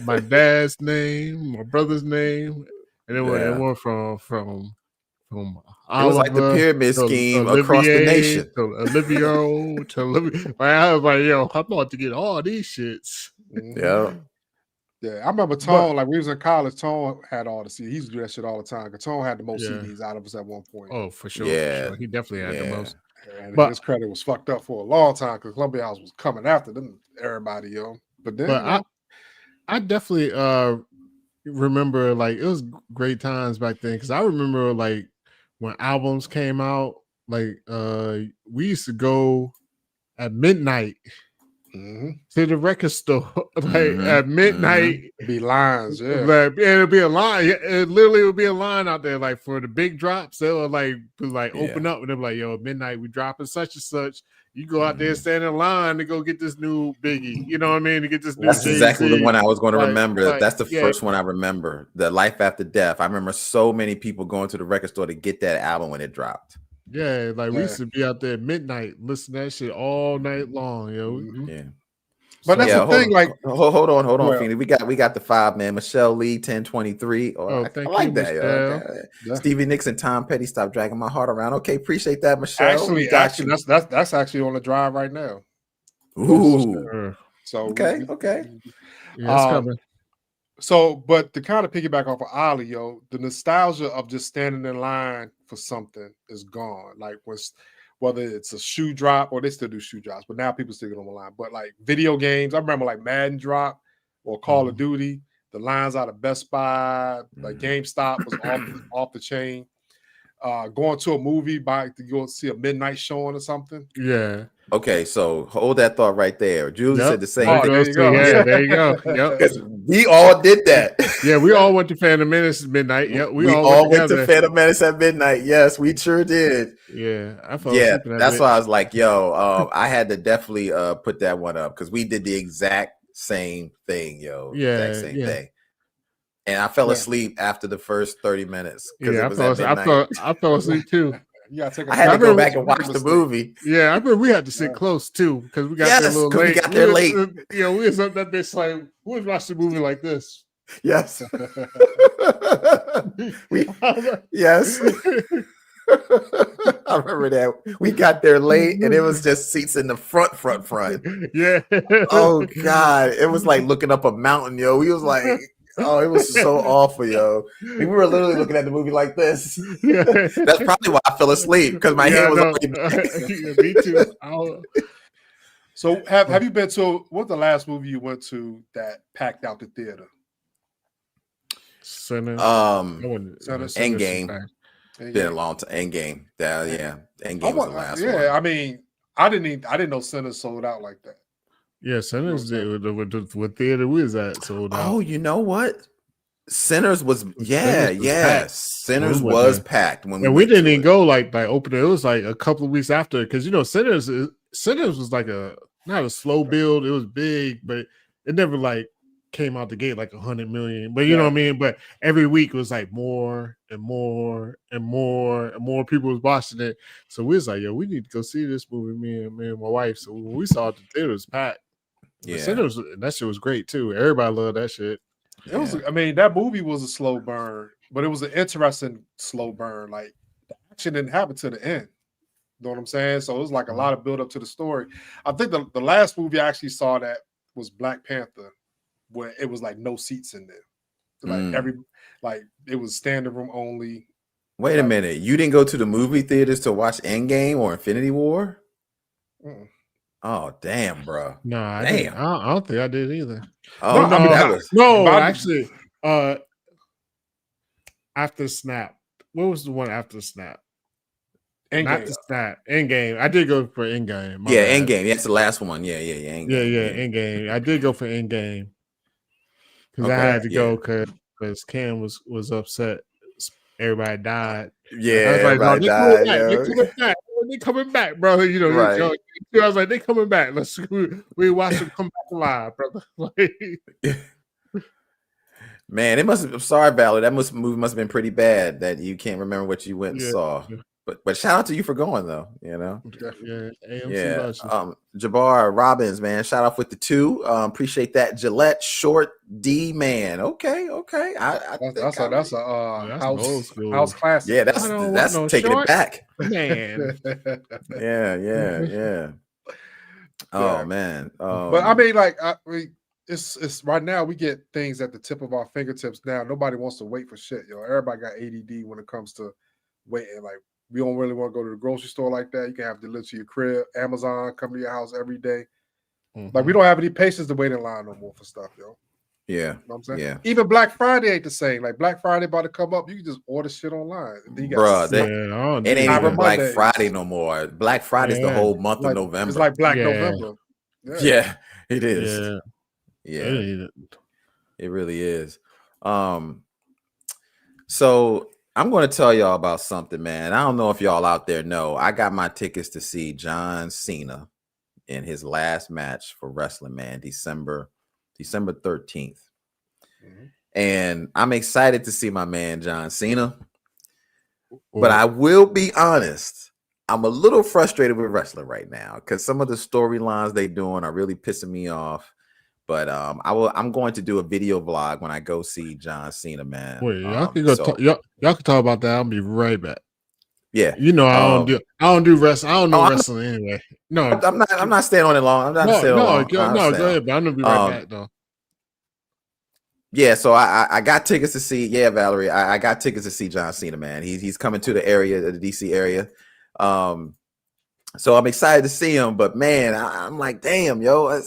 my dad's name, my brother's name, and it went from It was like the Oliver pyramid to scheme across the Olivier nation. to Olivio to Olivia. I was like, yo, I'm about to get all these shits. Mhm. Yeah. Yeah, I remember Tone. Like we was in college, Tone had all the CDs. He used to do that shit all the time. Cause Tone had the most Yeah. CDs out of us at one point. Oh, for sure. Yeah. For sure. He definitely had the Yeah. most. And But- his credit was fucked up for a long time because Columbia House was coming after them, everybody, yo. But then, But I definitely remember like it was great times back then because I remember like when albums came out, like we used to go at midnight Mhm. to the record store, like Mhm. at midnight. Be lines, yeah. Like, and it'd be a line. It literally would be a line out there, like for the big drops. They would like open up and they're like, "Yo, at midnight we dropping such and such." You go out there, stand in line to go get this new Biggie. You know what I mean? To get this new. That's exactly the Jay-Z. one I was going to Like- remember. like, That's the yeah. first one I remember. The Life After Death. I remember so many people going to the record store to get that album when it dropped. Yeah, like we Yeah. used to be out there at midnight, listen to that shit all night long, yo. Mhm. Yeah. But that's Yeah, the hold thing, on. like, Hold on, Well- Feeney. We got the 5 man. Michelle Lee, 1023. Oh, I thank like you, that. Yo. Michelle. Okay. Yeah. Stevie Nicks and Tom Petty, stop dragging my heart around. Okay, appreciate that, Michelle. actually, We got you. that's actually on the drive right now. Ooh. So Okay, we- okay. Yeah, it's Um, coming. So, but to kind of piggyback off of Ali, yo, the nostalgia of just standing in line for something is gone. Like whether it's a shoe drop or they still do shoe drops, but now people still get on the line. But like video games, I remember like Madden drop or Call of Duty, the lines out of Best Buy, like GameStop was off the chain. Going to a movie to go see a midnight showing or something. Yeah. Okay, so hold that thought right there. Julie Yep. said the same Oh, thing. there you go. Yeah, there you go. Yep. Because we all did that. Yeah, we all went to Phantom Menace at midnight. Yep, We all went to together. Phantom Menace at midnight. Yes, we sure did. Yeah, I fell Yeah, asleep in that that's bit. why I was like, yo, I had to definitely put that one up because we did the exact same thing, yo. Yeah, exact same yeah. thing. And I fell Yeah. asleep after the first 30 minutes because Yeah, it was at midnight. I fell asleep too. You gotta take a I had to go remember- back and watch the movie. Yeah, I remember we had to sit close too because we got there a Yes, little 'cause we late. got there late. Yeah, we was up that bitch like we was watching the movie like this. Yes. Yes. I remember that. We got there late and it was just seats in the front. Yeah. Oh God. It was like looking up a mountain, yo. We was like, oh, it was so awful, yo. We were literally looking at the movie like this. Yeah. That's probably why I fell asleep because my Yeah, hand was no. already Yeah, me too. So have you been to what's the last movie you went to that packed out the theater? Sinner. Endgame. Been a long time. Endgame. Endgame was the last one. I mean, I didn't know Sinners sold out like that. Yeah, Sinners what theater we was at sold out. Oh, you know what? Sinners was packed. Sinners When we went was there. packed when we And we went to didn't even it. go like by opening. It was like a couple of weeks after because Sinners was like not a slow build. It was big, but it never like came out the gate like 100 million. But you know what I mean. But every week was like more and more and more and more people was watching it. So we was like, yo, we need to go see this movie. Me and my wife. So when we saw it, the theater was packed. Yeah. Sinners, that shit was great too. Everybody loved that shit. It was. I mean, that movie was a slow burn, but it was an interesting slow burn. Like the action didn't happen to the end. You know what I'm saying? So it was like a lot of build up to the story. I think the last movie I actually saw that was Black Panther, where it was like no seats in there. Like it was standing room only. Wait a minute. You didn't go to the movie theaters to watch Endgame or Infinity War? Mm. Oh, damn, bro. No, I Damn. didn't. I don't think I did either. Oh, No, I mean, that was No, but- actually, after Snap. What was the one after Snap? Not Endgame. the Snap. Endgame. I did go for Endgame. My Yeah, bad. Endgame. That's the last one. Yeah, Endgame. Endgame. I did go for Endgame because I Okay, had to yeah. go because Cam was upset. Everybody died. Yeah, I was like, no, everybody they died. coming back. Yo. They coming back. They coming back, bro. You know, Right. I was like, they coming back. We watch them come back alive, brother. Man, it must have. I'm sorry, Valerie. That movie must have been pretty bad that you can't remember what you went and saw. But shout out to you for going though. You know. Yeah. AMC Yeah. loves you. Jabbar Robbins, man. Shout out with the 2. Appreciate that. Gillette Short D man. Okay. That's a old school. house classic. Yeah, that's no taking short. it back. Man. Yeah. Oh man. But I mean, like, it's right now we get things at the tip of our fingertips now. Nobody wants to wait for shit, yo. Everybody got ADD when it comes to waiting. Like, we don't really want to go to the grocery store like that. You can have delivered to your crib, Amazon come to your house every day. Like, we don't have any patience to wait in line no more for stuff, yo. Yeah. You know what I'm saying? Yeah. Even Black Friday ain't the same. Like, Black Friday about to come up, you can just order shit online. And then you got Bruh, it ain't even Black Friday no more. Black Friday's the whole month of November. It's like Black November. Yeah, it is. Yeah. It really is. So I'm going to tell y'all about something, man. I don't know if y'all out there know. I got my tickets to see John Cena in his last match for Wrestling Man, December 13th. And I'm excited to see my man John Cena. But I will be honest, I'm a little frustrated with wrestling right now because some of the storylines they doing are really pissing me off. But I'm going to do a video vlog when I go see John Cena, man. Wait, y'all can go y'all can talk about that. I'll be right back. Yeah. You know, I don't do wrestling. I don't know wrestling anyway. No, I'm not staying on it long. I'm not staying on long. Go ahead, but I'm gonna be right back though. Yeah, so I got tickets to see. Yeah, Valerie, I got tickets to see John Cena, man. He's coming to the area, the DC area. So I'm excited to see him. But man, I'm like, damn, yo,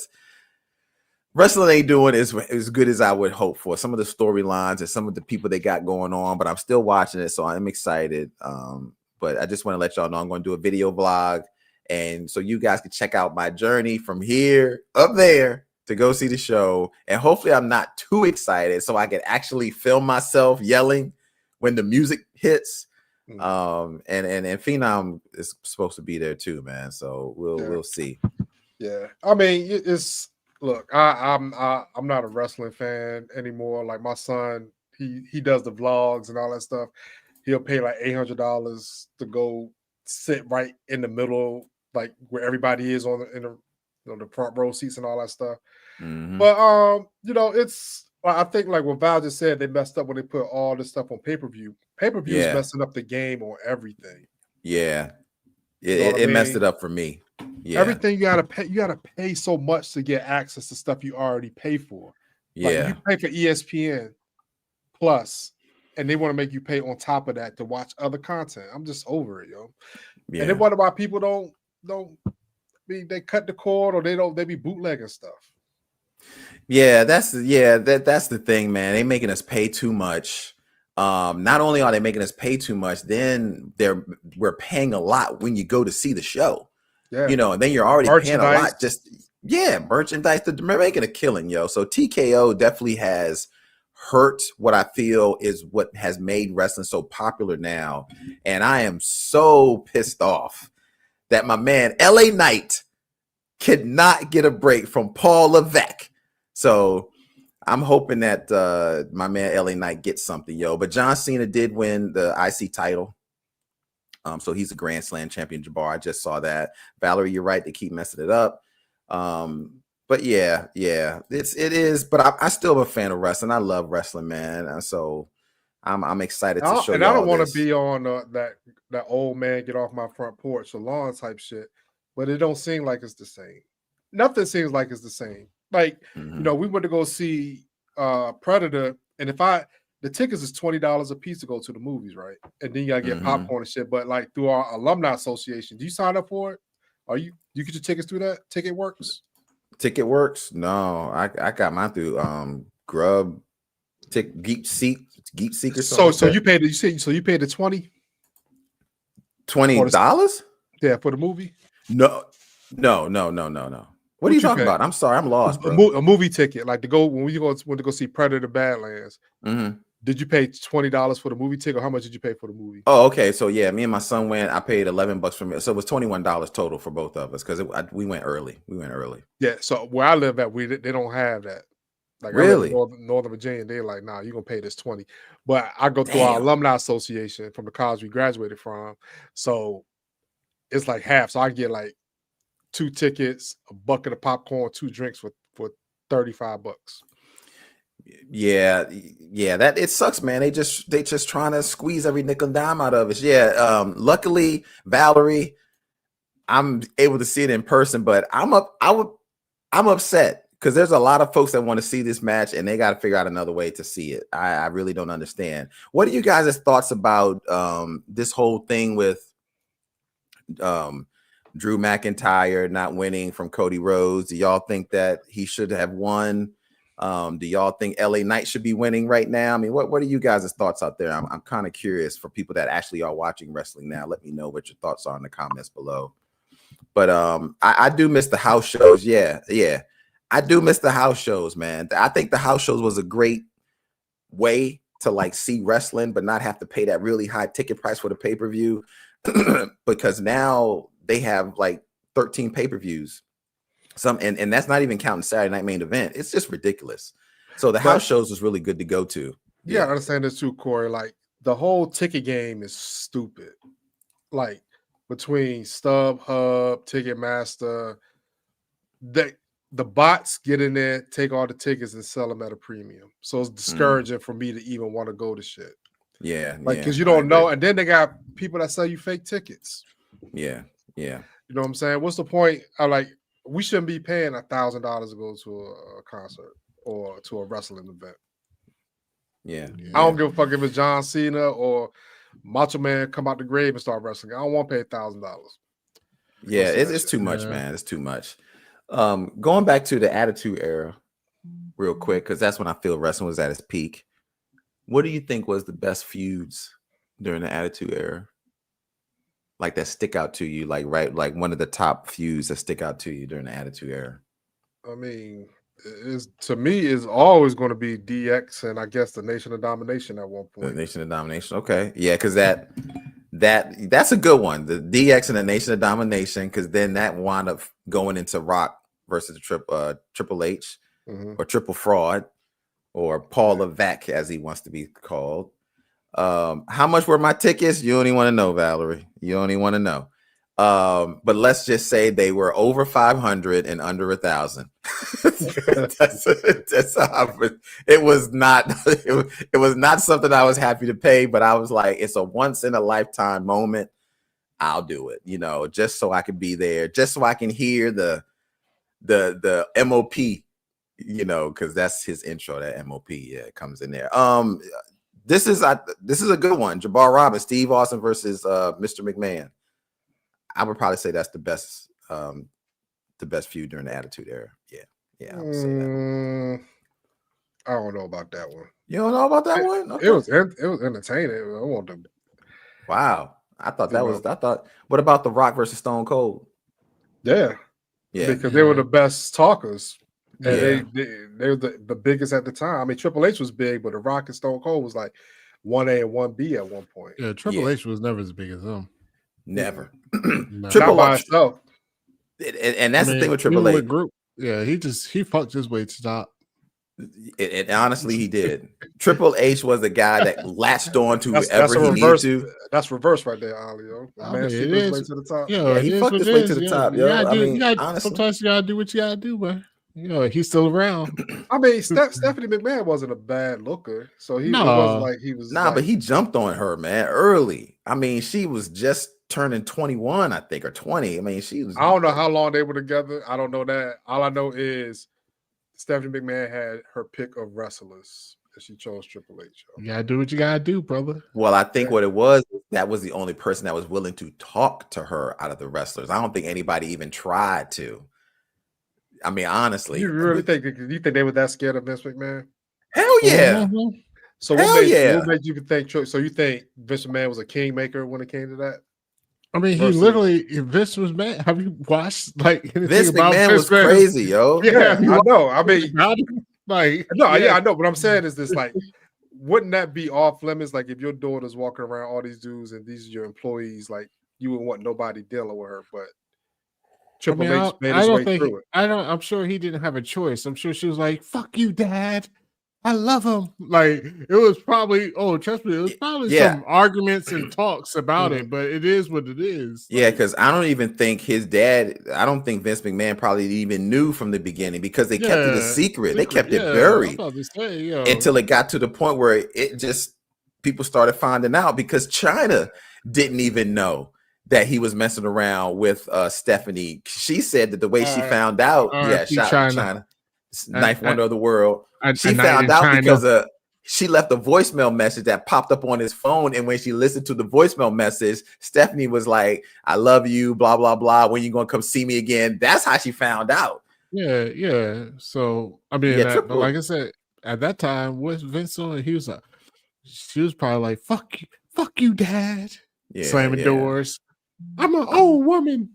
wrestling ain't doing as good as I would hope for. Some of the storylines and some of the people they got going on, but I'm still watching it, so I'm excited. But I just want to let y'all know I'm going to do a video vlog, and so you guys can check out my journey from here up there to go see the show. And hopefully I'm not too excited so I can actually film myself yelling when the music hits. And Phenom is supposed to be there too, man. So we'll see. Yeah, I mean, look, I'm not a wrestling fan anymore. Like, my son, he does the vlogs and all that stuff. He'll pay like $800 to go sit right in the middle, like where everybody is in the front row seats and all that stuff. But you know, I think like what Val just said, they messed up when they put all this stuff on pay-per-view. Pay-per-view is messing up the game on everything. Yeah, it messed it up for me. Yeah, everything you gotta pay so much to get access to stuff you already pay for. Yeah, like, you pay for ESPN Plus, and they want to make you pay on top of that to watch other content. I'm just over it, yo. Yeah. And they wonder why people don't they cut the cord, or they be bootlegging stuff. Yeah, that's the thing, man. They making us pay too much. Not only are they making us pay too much, then we're paying a lot when you go to see the show. Yeah. You know, and then you're already paying a lot. Merchandise. They're making a killing, yo. So TKO definitely has hurt what I feel is what has made wrestling so popular now. And I am so pissed off that my man LA Knight cannot get a break from Paul Levesque. So I'm hoping that my man LA Knight gets something, yo. But John Cena did win the IC title. So he's a Grand Slam champion, Jabbar. I just saw that. Valerie, you're right. They keep messing it up. But yeah, it is. But I still am a fan of wrestling. I love wrestling, man. And so I'm excited to show. And I don't want to be on that old man get off my front porch salon type shit. But it don't seem like it's the same. Nothing seems like it's the same. Like, you know, we went to go see Predator, and the tickets is $20 a piece to go to the movies, right? And then you gotta get popcorn and shit. But like, through our alumni association, do you sign up for it? You get your tickets through that? Ticket Works? Ticket Works? No, I got mine through Grub, Geek Seat, Geek Seeker. So you paid you paid the $20? Yeah, for the movie. No. What are you talking pay? about? I'm sorry, I'm lost, bro. A movie ticket, like to go when to go see Predator Badlands. Mm-hmm. Did you pay $20 for the movie ticket, or how much did you pay for the movie? Oh, okay. So yeah, me and my son went. I paid $11 for me, so it was $21 total for both of us because we went early. Yeah. So where I live at, they don't have that. Like really, I live in Northern Virginia, they're like, nah, you're gonna pay this 20. But I go through our alumni association from the college we graduated from, so it's like half. So I get like 2 tickets, a bucket of popcorn, 2 drinks for $35. Yeah, that it sucks, man. They just trying to squeeze every nickel and dime out of us. Yeah. Luckily, Valerie, I'm able to see it in person, but I'm upset because there's a lot of folks that want to see this match and they got to figure out another way to see it. I really don't understand. What are you guys' thoughts about this whole thing with Drew McIntyre not winning from Cody Rhodes? Do y'all think that he should have won? Do y'all think LA Knight should be winning right now? I mean, what are you guys' thoughts out there? I'm kind of curious for people that actually are watching wrestling now. Let me know what your thoughts are in the comments below. But I do miss the house shows. Yeah. I do miss the house shows, man. I think the house shows was a great way to like see wrestling, but not have to pay that really high ticket price for the pay-per-view because now they have like 13 pay-per-views. And that's not even counting Saturday Night Main Event. It's just ridiculous. So the house shows was really good to go to. Yeah, I understand this too, Corey. Like the whole ticket game is stupid. Like between StubHub, Ticketmaster, the bots get in there, take all the tickets and sell them at a premium. So it's discouraging for me to even want to go to shit. Yeah. Like because you don't know, and then they got people that sell you fake tickets. Yeah. You know what I'm saying? What's the point? We shouldn't be paying $1,000 to go to a concert or to a wrestling event. Yeah. I don't give a fuck if it's John Cena or Macho Man come out the grave and start wrestling. I don't want to pay $1,000. Yeah, it's too much, man. It's too much. Going back to the Attitude Era real quick, because that's when I feel wrestling was at its peak. What do you think was the best feuds during the Attitude Era? Like that stick out to you, like one of the top feuds that stick out to you during the Attitude Era? I mean, to me is always going to be DX and I guess the Nation of Domination at one point. The Nation of Domination, okay, yeah, because that's a good one. The DX and the Nation of Domination, because then that wound up going into Rock versus Triple H or Triple Fraud or Paul Levesque as he wants to be called. How much were my tickets? You don't even want to know, Valerie. You don't even want to know. But let's just say they were over 500 and under 1,000. That's how it was not. It was not something I was happy to pay, but I was like, it's a once in a lifetime moment. I'll do it, just so I can be there, just so I can hear the MOP, because that's his intro. That MOP, it comes in there. This is a good one. Jabbar Roberts, Steve Austin versus Mr. McMahon. I would probably say that's the best feud during the Attitude Era. Yeah. I would say that. I don't know about that one. You don't know about that one? Okay. It was entertaining. I want them. Wow. I thought. What about The Rock versus Stone Cold? Yeah. Because they were the best talkers. And they were the biggest at the time. I mean, Triple H was big, but The Rock and Stone Cold was like 1A and 1B at one point. Yeah, Triple H was never as big as them. Never. Triple H. And that's the thing with Triple H. Group. Yeah, he fucked his way to the top. And honestly, he did. Triple H was the guy that latched on to whoever he needed to. That's reverse right there, Ollie. Man, his way to the top. Yeah, he fucked his way to the top. Sometimes you gotta do what you gotta do, man. He's still around. I mean, Stephanie McMahon wasn't a bad looker, so he wasn't like he was. But he jumped on her, man, early. I mean, she was just turning 21, I think, or 20. I mean, she was. I don't know how long they were together. I don't know that. All I know is Stephanie McMahon had her pick of wrestlers, and she chose Triple H. You gotta do what you gotta do, brother. Well, I think what it was, that was the only person that was willing to talk to her out of the wrestlers. I don't think anybody even tried to. I mean, honestly, you really think they were that scared of Vince McMahon? Hell yeah. So Hell what yeah. made you think? So you think Vince McMahon was a kingmaker when it came to that? I mean, he Versus- literally, Vince was mad. Have you watched like anything Vince about McMahon Vince was crazy, yo. Yeah, you I watched know. I mean, about him? Like, no, yeah, I know. What I'm saying is this: like, wouldn't that be off limits? Like, if your daughter's walking around all these dudes and these are your employees, like, you wouldn't want nobody dealing with her. But Triple H made his way through it. I'm sure he didn't have a choice. I'm sure she was like, "Fuck you, Dad. I love him." Like it was probably. Oh, trust me, it was probably Yeah. some arguments and talks about it. But it is what it is. Yeah, Like, because I don't even think his dad, I don't think Vince McMahon probably even knew from the beginning because they kept it a secret. They kept it I was buried about to say, yo. until it got to the point where it just people started finding out because China didn't even know that he was messing around with Stephanie. She said that the way she found out, shout out to China, Knife Wonder of the world. She found out because she left a voicemail message that popped up on his phone. And when she listened to the voicemail message, Stephanie was like, "I love you, blah, blah, blah. When you going to come see me again?" That's how she found out. Yeah. So, I mean, but like I said, at that time, with Vince on, she was probably like, fuck you, Dad. Yeah, slamming doors. I'm an old woman.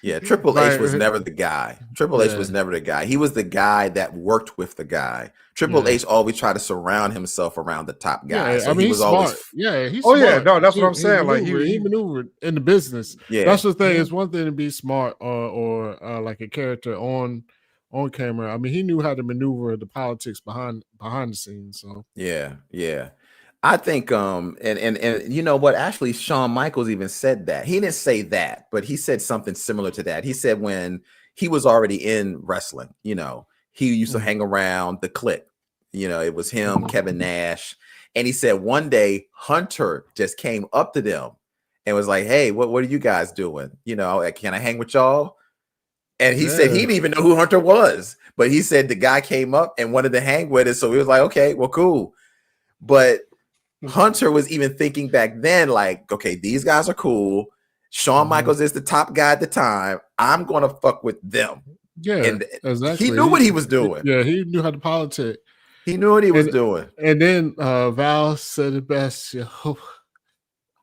Yeah, Triple H was never the guy. Triple H was never the guy. He was the guy that worked with the guy. Triple H always tried to surround himself around the top guy. Yeah, so I mean, he was he's always. smart. Yeah, he's smart. Yeah, no, that's what I'm saying. Like he maneuvered in the business. Yeah, that's the thing. It's one thing to be smart or like a character on camera. I mean, he knew how to maneuver the politics behind the scenes. So yeah. I think and you know what, actually Shawn Michaels even said that. He didn't say that, but he said something similar to that. He said when he was already in wrestling, you know, he used to hang around the Clique. You know, it was him, Kevin Nash, and he said one day Hunter just came up to them and was like, "Hey, what are you guys doing? You know, can I hang with y'all?" And he said he didn't even know who Hunter was, but he said the guy came up and wanted to hang with us, so he was like, "Okay, well, cool." But Hunter was even thinking back then, like, okay, these guys are cool. Shawn Michaels is the top guy at the time. I'm gonna fuck with them. Yeah, and exactly. He knew what he was doing. Yeah, he knew how to politic. He knew what he was doing. And then Val said it best.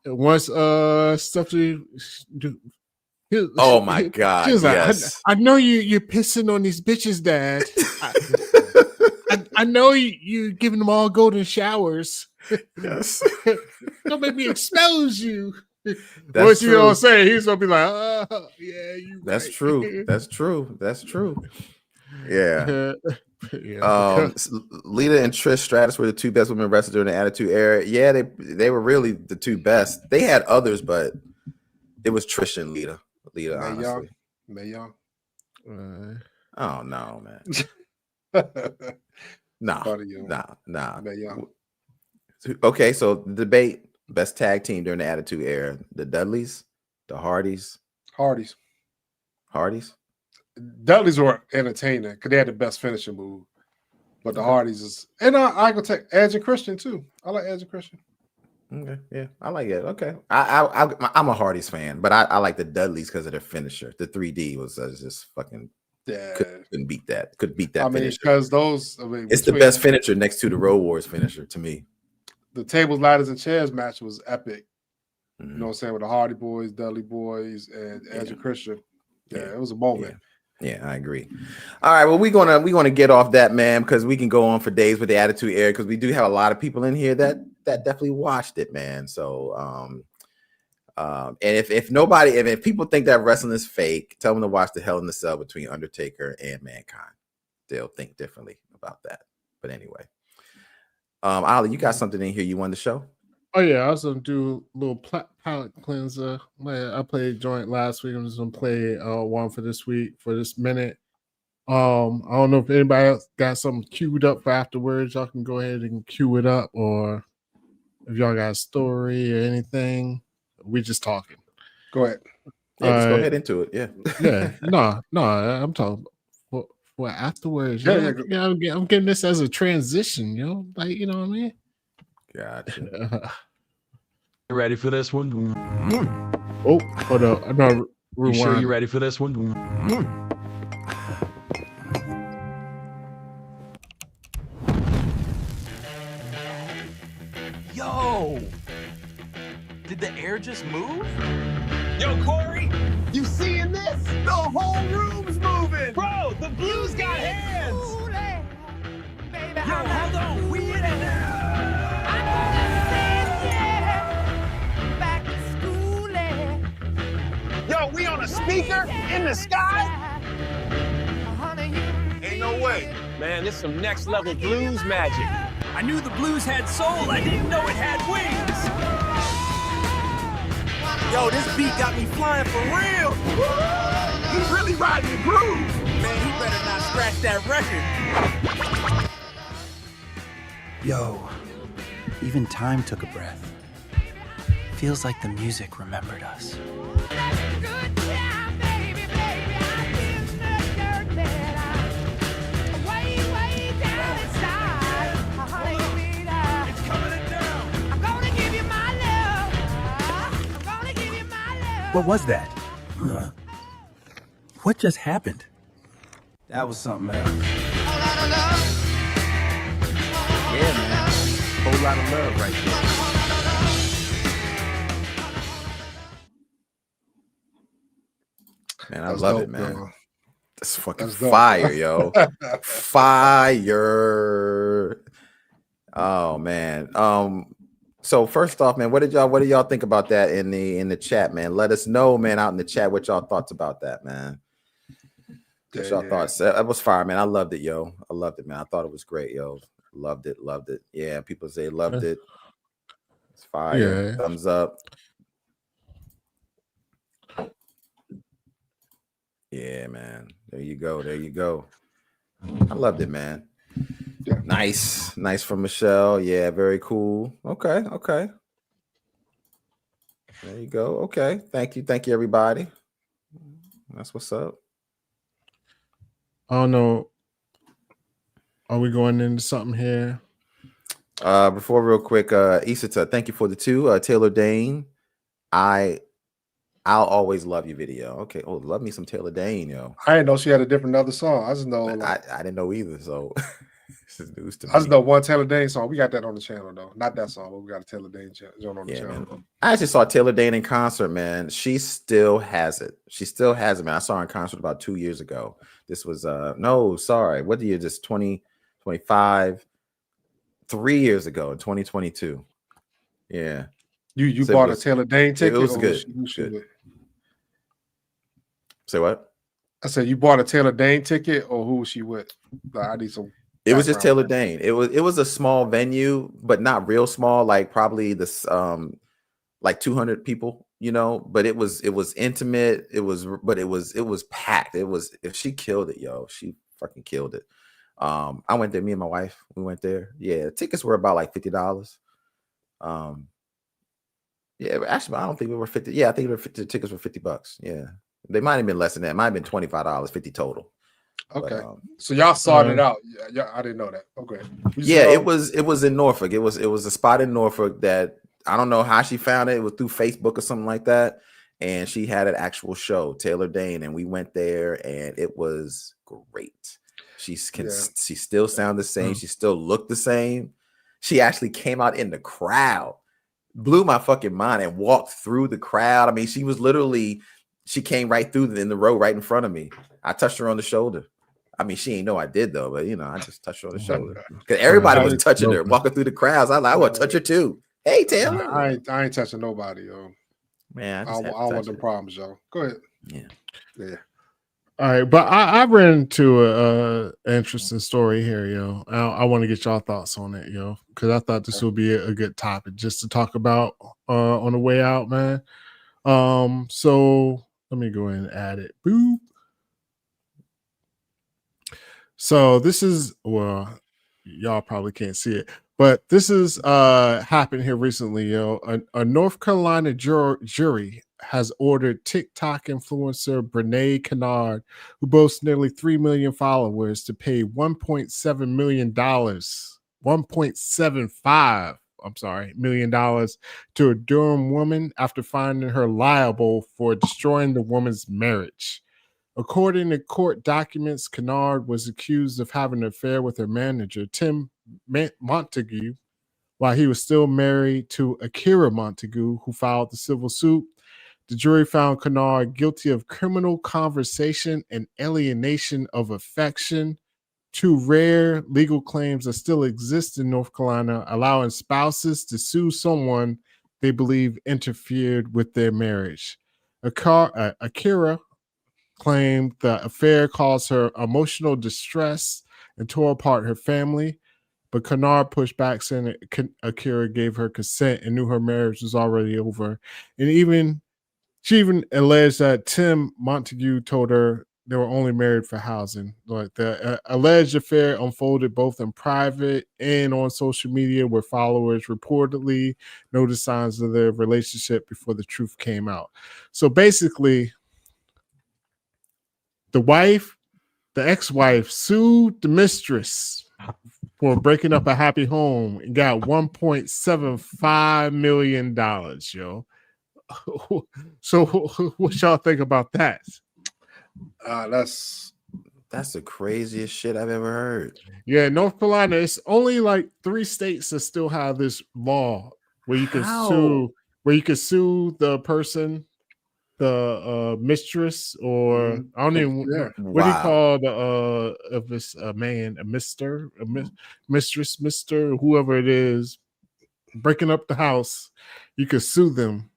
Once Stephanie, oh my God! She was yes, like, I know you're pissing on these bitches, Dad. I know you giving them all golden showers. Yes. Don't make me expose you. That's what you true. gonna say? He's gonna be like, "Oh, yeah, you." That's right. true. That's true. That's true. Yeah. Yeah. Lita and Trish Stratus were the two best women wrestlers during the Attitude Era. Yeah, they were really the two best. They had others, but it was Trish and Lita. Lita, honestly. Mae Young. Oh no, man. Nah. Mae Young. Okay, so the debate: best tag team during the Attitude Era: the Dudleys, the Hardys. Dudleys were entertaining because they had the best finishing move, but the Hardys is, and I could take Edge and Christian too. I like Edge and Christian. Okay, yeah, I like it. Okay, I'm a Hardys fan, but I like the Dudleys because of their finisher. The 3D was just fucking. Yeah, couldn't beat that. Could beat that. I mean, finisher. because those. It's the best finisher next to the Road Wars finisher to me. The tables, ladders, and chairs match was epic. You know what I'm saying, with the Hardy Boys, Dudley Boys, and Edge and Christian. Yeah, it was a moment. Yeah, I agree. All right, well, we're gonna get off that, man, because we can go on for days with the Attitude Era because we do have a lot of people in here that definitely watched it, man. So, and if people think that wrestling is fake, tell them to watch the Hell in the Cell between Undertaker and Mankind. They'll think differently about that. But anyway, Ali, you got something in here you wanted to show? Oh yeah, I was gonna do a little palate cleanser. I played joint last week. I'm just gonna play one for this week for this minute. I don't know if anybody else got something queued up for afterwards. Y'all can go ahead and queue it up, or if y'all got a story or anything. We just talking. Go ahead. Yeah, just go ahead into it. Yeah. No. I'm talking for afterwards. Yeah. I'm getting this as a transition. Like you know what I mean. Gotcha. You ready for this one? Oh, hold on. No, rewind. You sure you ready for this one? Did the air just move? Yo, Corey, you seeing this? The whole room's moving. Bro, the blues got hands. Yo, hold on, we in it now. Yo, we on a speaker in the sky? Ain't no way. Man, this some next level blues magic. I knew the blues had soul, I didn't know it had wings. Yo, this beat got me flying for real. He's really riding the groove. Man, he better not scratch that record. Yo, even time took a breath. Feels like the music remembered us. What was that? What just happened? That was something else. Yeah, man. Whole lot of love right there. Man, I That's love dope, it, man. bro. That's fucking That's dope, fire, bro. yo. Fire. Oh man. So first off, man, what did y'all think about that in the chat, man? Let us know, man, out in the chat what y'all thoughts about that, man. What y'all thoughts? That was fire, man. I loved it, yo. I loved it, man. I thought it was great, yo. Loved it. Yeah, people say loved it. It's fire. Yeah. Thumbs up. Yeah, man. There you go. I loved it, man. Yeah. Nice from Michelle. Yeah, very cool. Okay. There you go. Okay. Thank you, everybody. That's what's up. I don't know. Are we going into something here? Before real quick, Isata, thank you for the 2. Taylor Dane. I'll always love you video. Okay. Oh, love me some Taylor Dane, yo. I didn't know she had a different other song. I just know like, I didn't know either, so this is news to me. I just know one Taylor Dane song. We got that on the channel though. Not that song, but we got a Taylor Dane joint on the channel. Man. I actually saw Taylor Dane in concert, man. She still has it. Man. I saw her in concert about 2 years ago. This was what year? Just 2025, 3 years ago in 2022. Yeah. You So bought a Taylor Dane ticket? It was or good. who she Good. with? Say what? I said you bought a Taylor Dane ticket, or who was she with? Like, I need some. It was just background. Taylor Dane. It was a small venue, but not real small, like probably this like 200 people, you know, but it was intimate. It was packed. She killed it, yo. She fucking killed it. I went there, me and my wife, we went there. Yeah, tickets were about like $50. Yeah, but actually, I don't think we were 50. Yeah, I think the tickets were $50. Yeah, they might have been less than that. It might have been $25, 50 total. Okay, But, so y'all sorted it out. Yeah, I didn't know that. Okay. yeah, it was in Norfolk. It was a spot in Norfolk that I don't know how she found it. It was through Facebook or something like that, and she had an actual show, Taylor Dane, and we went there, and it was great. She still sound the same. She still looked the same. She actually came out in the crowd, blew my fucking mind, and walked through the crowd. I mean, she came right through in the row right in front of me. I touched her on the shoulder. I mean, she ain't know I did though, but you know, I just touched her on the shoulder because everybody was touching her, walking through the crowds. I was like, I want to touch her too. Hey, Taylor. I ain't touching nobody, yo. Man, I don't want them problems, yo. Go ahead. Yeah. All right, but I ran into a interesting story here, yo. I want to get y'all thoughts on it, yo, because I thought this would be a good topic just to talk about on the way out, man. So let me go ahead and add it. Boop. So this is, well, y'all probably can't see it, but this is happened here recently, yo. A North Carolina jury has ordered TikTok influencer Brene Kennard, who boasts nearly 3 million followers, to pay $1.7 million, $1.75 million to a Durham woman after finding her liable for destroying the woman's marriage. According to court documents, Kennard was accused of having an affair with her manager, Tim Montague, while he was still married to Akira Montague, who filed the civil suit. The jury found Kennard guilty of criminal conversation and alienation of affection, two rare legal claims that still exist in North Carolina, allowing spouses to sue someone they believe interfered with their marriage. Akira claimed the affair caused her emotional distress and tore apart her family, but Kennard pushed back, saying that Akira gave her consent and knew her marriage was already over. And she even alleged that Tim Montague told her they were only married for housing. Like the alleged affair unfolded both in private and on social media, where followers reportedly noticed signs of their relationship before the truth came out. So basically, the ex-wife sued the mistress for breaking up a happy home and got $1.75 million, yo. So what y'all think about that? That's the craziest shit I've ever heard. Yeah, North Carolina, it's only like 3 states that still have this law where you can sue the person, the mistress, or I don't even what do you call the if it's a man, a mistress, Mr. whoever it is, breaking up the house, you can sue them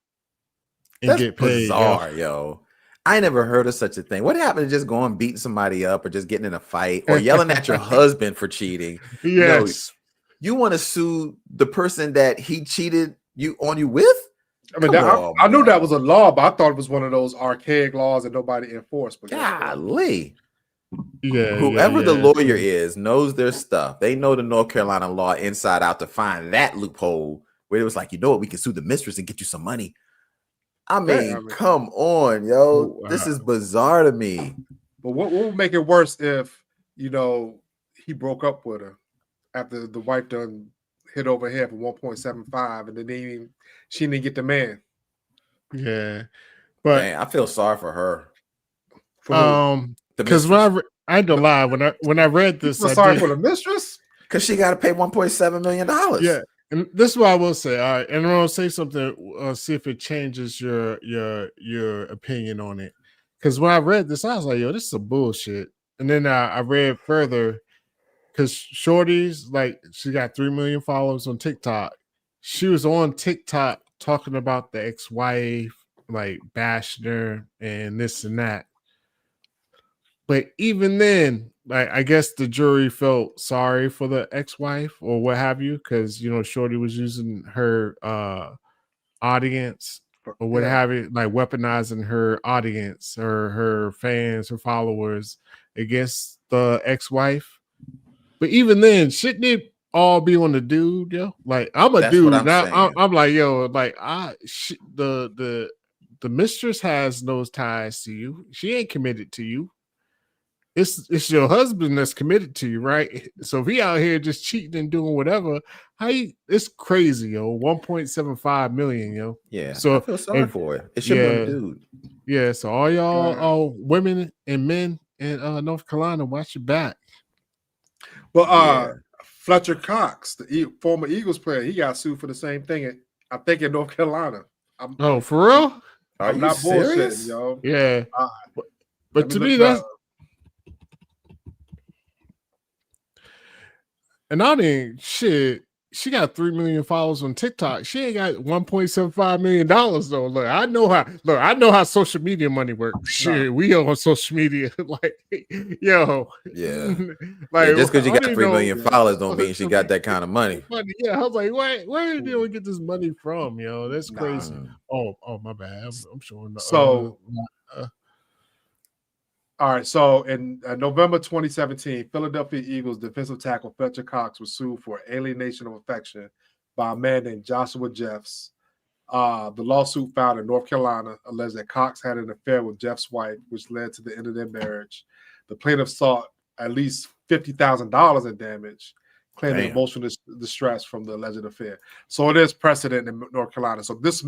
and That's get paid. Bizarre, yo. I never heard of such a thing. What happened to just going beating somebody up or just getting in a fight or yelling at your husband for cheating? Yes. You want to sue the person that he cheated on you with? I mean, I knew that was a law, but I thought it was one of those archaic laws that nobody enforced. But golly. Yeah. Whoever the lawyer is knows their stuff. They know the North Carolina law inside out to find that loophole where it was like, you know what, we can sue the mistress and get you some money. I mean, come on, yo. Wow. This is bizarre to me. But what would make it worse if, he broke up with her after the wife done hit over head for 1.75 and then she didn't get the man. Yeah. But man, I feel sorry for her. Because when I ain't gonna lie, when I read this, I sorry for the mistress? Because she got to pay $1.7 million. Yeah. And this is what I will say. All right, and I'm gonna say something. See if it changes your opinion on it. Because when I read this, I was like, "Yo, this is some bullshit." And then I read further because Shorty's like she got 3 million followers on TikTok. She was on TikTok talking about the ex-wife, like bashing her and this and that. But even then, like I guess the jury felt sorry for the ex-wife or what have you, because Shorty was using her audience or what have you, like weaponizing her audience or her fans, her followers against the ex-wife. But even then, shouldn't it all be on the dude, yo? Like I'm a dude now. I'm like, yo, like the mistress has no ties to you. She ain't committed to you. It's your husband that's committed to you, right? So if he out here just cheating and doing whatever, it's crazy, yo. 1.75 million, yo. Yeah. So I feel sorry for it. It should be a dude. Yeah. So all y'all women and men in North Carolina, watch your back. But Fletcher Cox, the former Eagles player, he got sued for the same thing. I think in North Carolina. For real? I'm not bullshitting, yo. Yeah. But to me, that's. And I didn't shit. She got 3 million followers on TikTok. She ain't got $1.75 million though. Look, I know how social media money works. Shit, we on social media. Like, yo. Yeah. Like just because you got 3 million followers don't mean she got that kind of money. Yeah, I was like, where did you get this money from? Yo, that's crazy. Oh, my bad. I'm sure. So all right, so in November 2017, Philadelphia Eagles defensive tackle Fletcher Cox was sued for alienation of affection by a man named Joshua Jeffs. The lawsuit filed in North Carolina alleged that Cox had an affair with Jeff's wife, which led to the end of their marriage. The plaintiff sought at least $50,000 in damage, claiming emotional distress from the alleged affair. So it is precedent in North Carolina. So this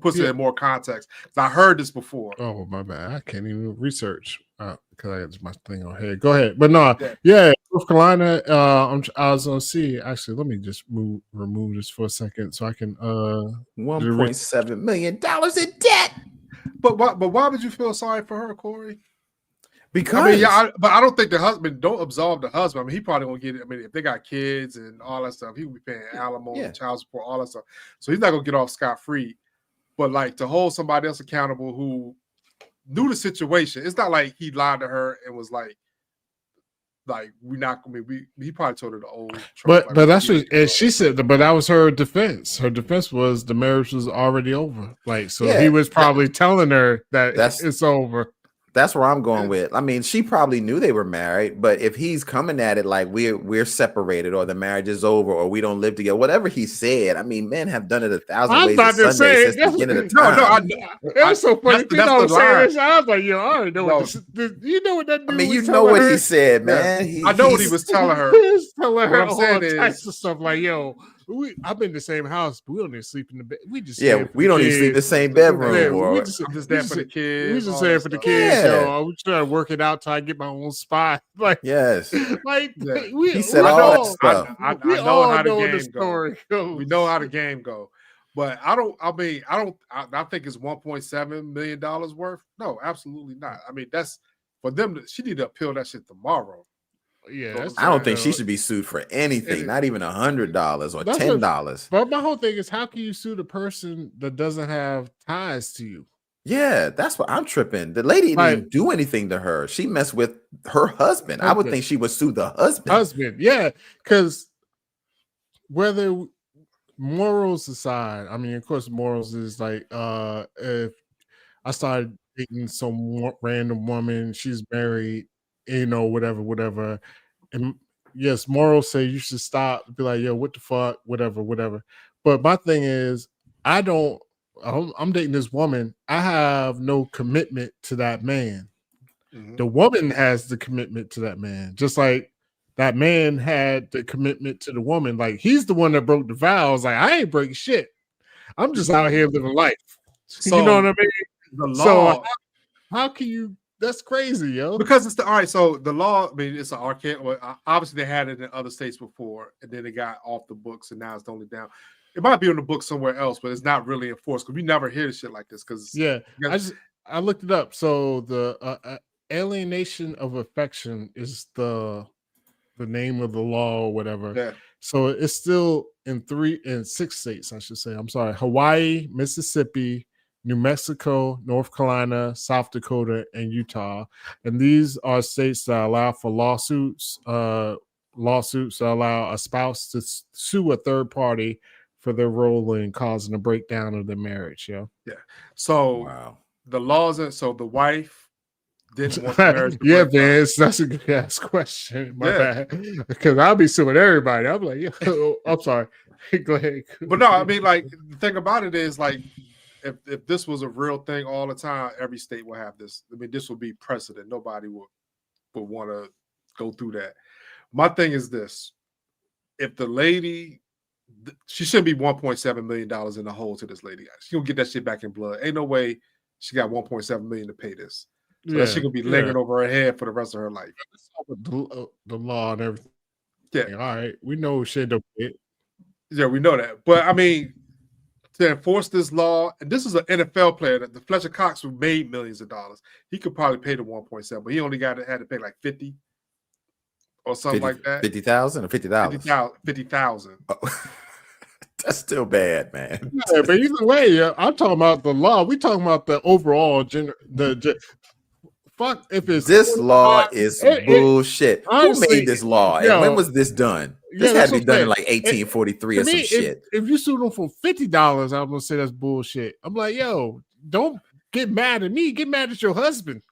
puts it in more context. I heard this before. Oh, my bad. I can't even research because I got my thing on here. Go ahead. But no, yeah. North Carolina. I was gonna see. Actually, let me just remove this for a second so I can. $1.7 million in debt. But why would you feel sorry for her, Corey? Because I mean, yeah, but I don't think the husband don't absolve the husband. I mean, he probably won't get it. I mean, if they got kids and all that stuff, he will be paying alimony, child support, all that stuff. So he's not gonna get off scot-free. But like to hold somebody else accountable who knew the situation, it's not like he lied to her and was like we're not gonna be. He probably told her the old. But that's what and she said. But that was her defense. Her defense was the marriage was already over. Like so, he was probably telling her that it's over. That's where I'm going with. I mean, she probably knew they were married, but if he's coming at it like we're separated or the marriage is over or we don't live together, whatever he said, I mean, men have done it 1,000 ways a Sunday since the beginning of time. It was so funny. I was like, yo, I already know what you know what that dude I mean, you was know what her? he said, man. I know what he was telling her. He was telling her What I'm saying all types is- of stuff like, yo, I'm in the same house, but we don't even sleep in the bed. We just we don't even sleep in the same bedroom. We or- just, I'm just there for the kids. We just all saying that for the stuff. kids, Yeah. yo. I'm trying to work it out till I get my own spot. Like, Yes. like Yeah. we, He said we all that all- stuff. I we know all how the know game the goes. story goes. We know how the game go. But I think it's $1.7 million worth. No, absolutely not. I mean, that's for them. She need to appeal that shit tomorrow. Yeah, that's I don't right, think she yo. should be sued for anything, It- not even $100 or That's what- $10. But my whole thing is, how can you sue the person that doesn't have ties to you? Yeah, that's what I'm tripping. The lady didn't Like- even do anything to her. She messed with her husband. I would Husband. think she would sue the husband. Husband, yeah, because whether morals aside, I mean, of course, morals is like if I started dating some random woman, she's married, whatever, and yes, morals say you should stop, be like, yo, what the fuck, whatever. But my thing is, I'm dating this woman. I have no commitment to that man. Mhm. The woman has the commitment to that man, just like that man had the commitment to the woman. Like he's the one that broke the vows. Like I ain't breaking shit. I'm just out here living life. So, you know what I mean? The law, So how can you? That's crazy, yo. because it's all right. So the law, I mean, it's an arcane. Well, obviously, they had it in other states before, and then it got off the books, and now it's only down. It might be on the book somewhere else, but it's not really enforced because we never hear the shit like this. Because Yeah, I looked it up. So the alienation of affection is the name of the law or whatever. yeah, So it's still in 6 states, I should say. I'm sorry. Hawaii, Mississippi, New Mexico, North Carolina, South Dakota, and Utah. And these are states that allow for lawsuits that allow a spouse to sue a third party for their role in causing a breakdown of the marriage. Yeah. so Wow. the laws are so the wife didn't want the marriage. to Yeah, break up. Vince, that's a good ass question. My Yeah. bad. Because I'll be suing everybody. I'm like, yo, I'm sorry. Go ahead. But no, I mean, like the thing about it is, like, if this was a real thing all the time, every state will have this. I mean, this would be precedent. Nobody would want to go through that. My thing is this: if the lady, she shouldn't be $1.7 million in the hole to this lady. She gonna get that shit back in blood. Ain't no way she got $1.7 million to pay this. So that shit gonna be lingering over her head for the rest of her life. The law and everything. Yeah. All right. We know shit don't fit. Yeah, we know that. But I mean, to enforce this law, and this is an NFL player that the Fletcher Cox who made millions of dollars. He could probably pay the 1.7, but he only had to pay like 50 or something like that. 50,000 or $50? 50,000. Oh. That's still bad, man. Yeah, but either way, yeah, I'm talking about the law. We talking about the overall fuck if it's This law is bullshit. Who honestly, made this law? And yo, when was this done? This yeah, had that's to be what done I'm in like saying. 1843 To or some me, shit. if you sue them for $50, I'm gonna say that's bullshit. I'm like, yo, don't get mad at me. Get mad at your husband.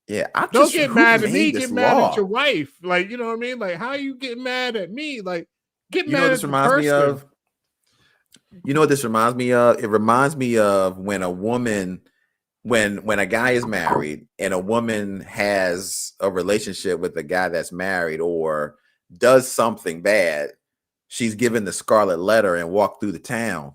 Yeah, I Don't just get who mad at made me. this Get mad law? at your wife. Like, you know what I mean? Like, how are you getting mad at me? Like, get You know mad what at this the reminds me person. of? You know what this reminds me of? It reminds me of when a woman, when a guy is married and a woman has a relationship with a guy that's married or does something bad, she's given the scarlet letter and walked through the town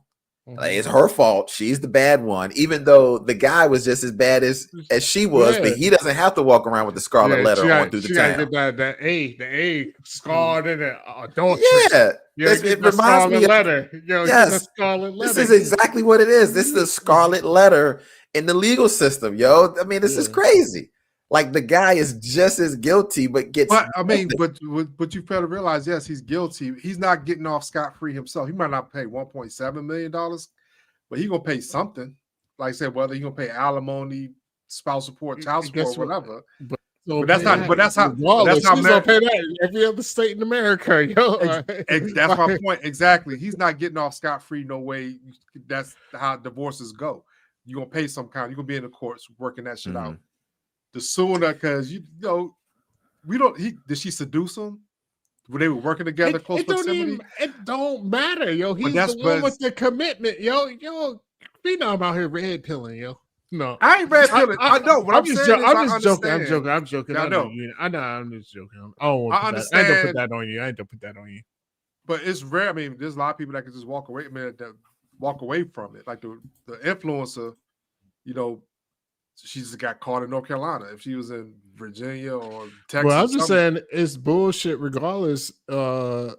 Like, it's her fault. She's the bad one, even though the guy was just as bad as she was. Yeah. But he doesn't have to walk around with the scarlet letter on through the town. Get the A scarred in it. Adultery. Yeah, it reminds me of letter. Yes, scarlet letter. this is exactly what it is. This is the scarlet letter in the legal system, yo. I mean, this is crazy. Like, the guy is just as guilty, but gets. But I mean, but you fail to realize, yes, he's guilty. He's not getting off scot-free himself. He might not pay $1.7 million, but he's gonna pay something. Like I said, whether he's gonna pay alimony, spouse support, child support, whatever. But that's how. But that's how. That's how. She's gonna pay that in every other state in America, yo. That's my point. Exactly. He's not getting off scot-free. No way. That's how divorces go. You're gonna pay some kind. You're gonna be in the courts working that shit out. The sooner, because you know, we don't. Did she seduce him? When they were working together, close proximity. It don't matter, yo. He's the one with the commitment, yo. We know about here red pilling, yo. No, I ain't red pilling. I know. What I'm just joking. I'm joking. I'm joking. I know. I'm just joking. I understand. I ain't gonna put that on you. I ain't gonna put that on you. But it's rare. I mean, there's a lot of people that can just walk away. That walk away from it. Like the influencer, you know. She just got caught in North Carolina. If she was in Virginia or Texas, well, I'm just saying it's bullshit regardless. You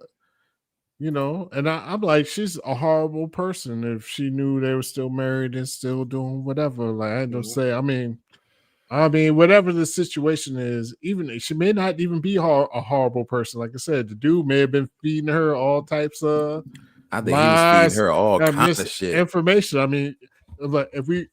know, and I'm like, she's a horrible person if she knew they were still married and still doing whatever. Like, I don't say. I mean, whatever the situation is, even she may not even be a horrible person. Like I said, the dude may have been feeding her all types of. I think lies, he was feeding her all kinds of shit. Information. I mean, like if we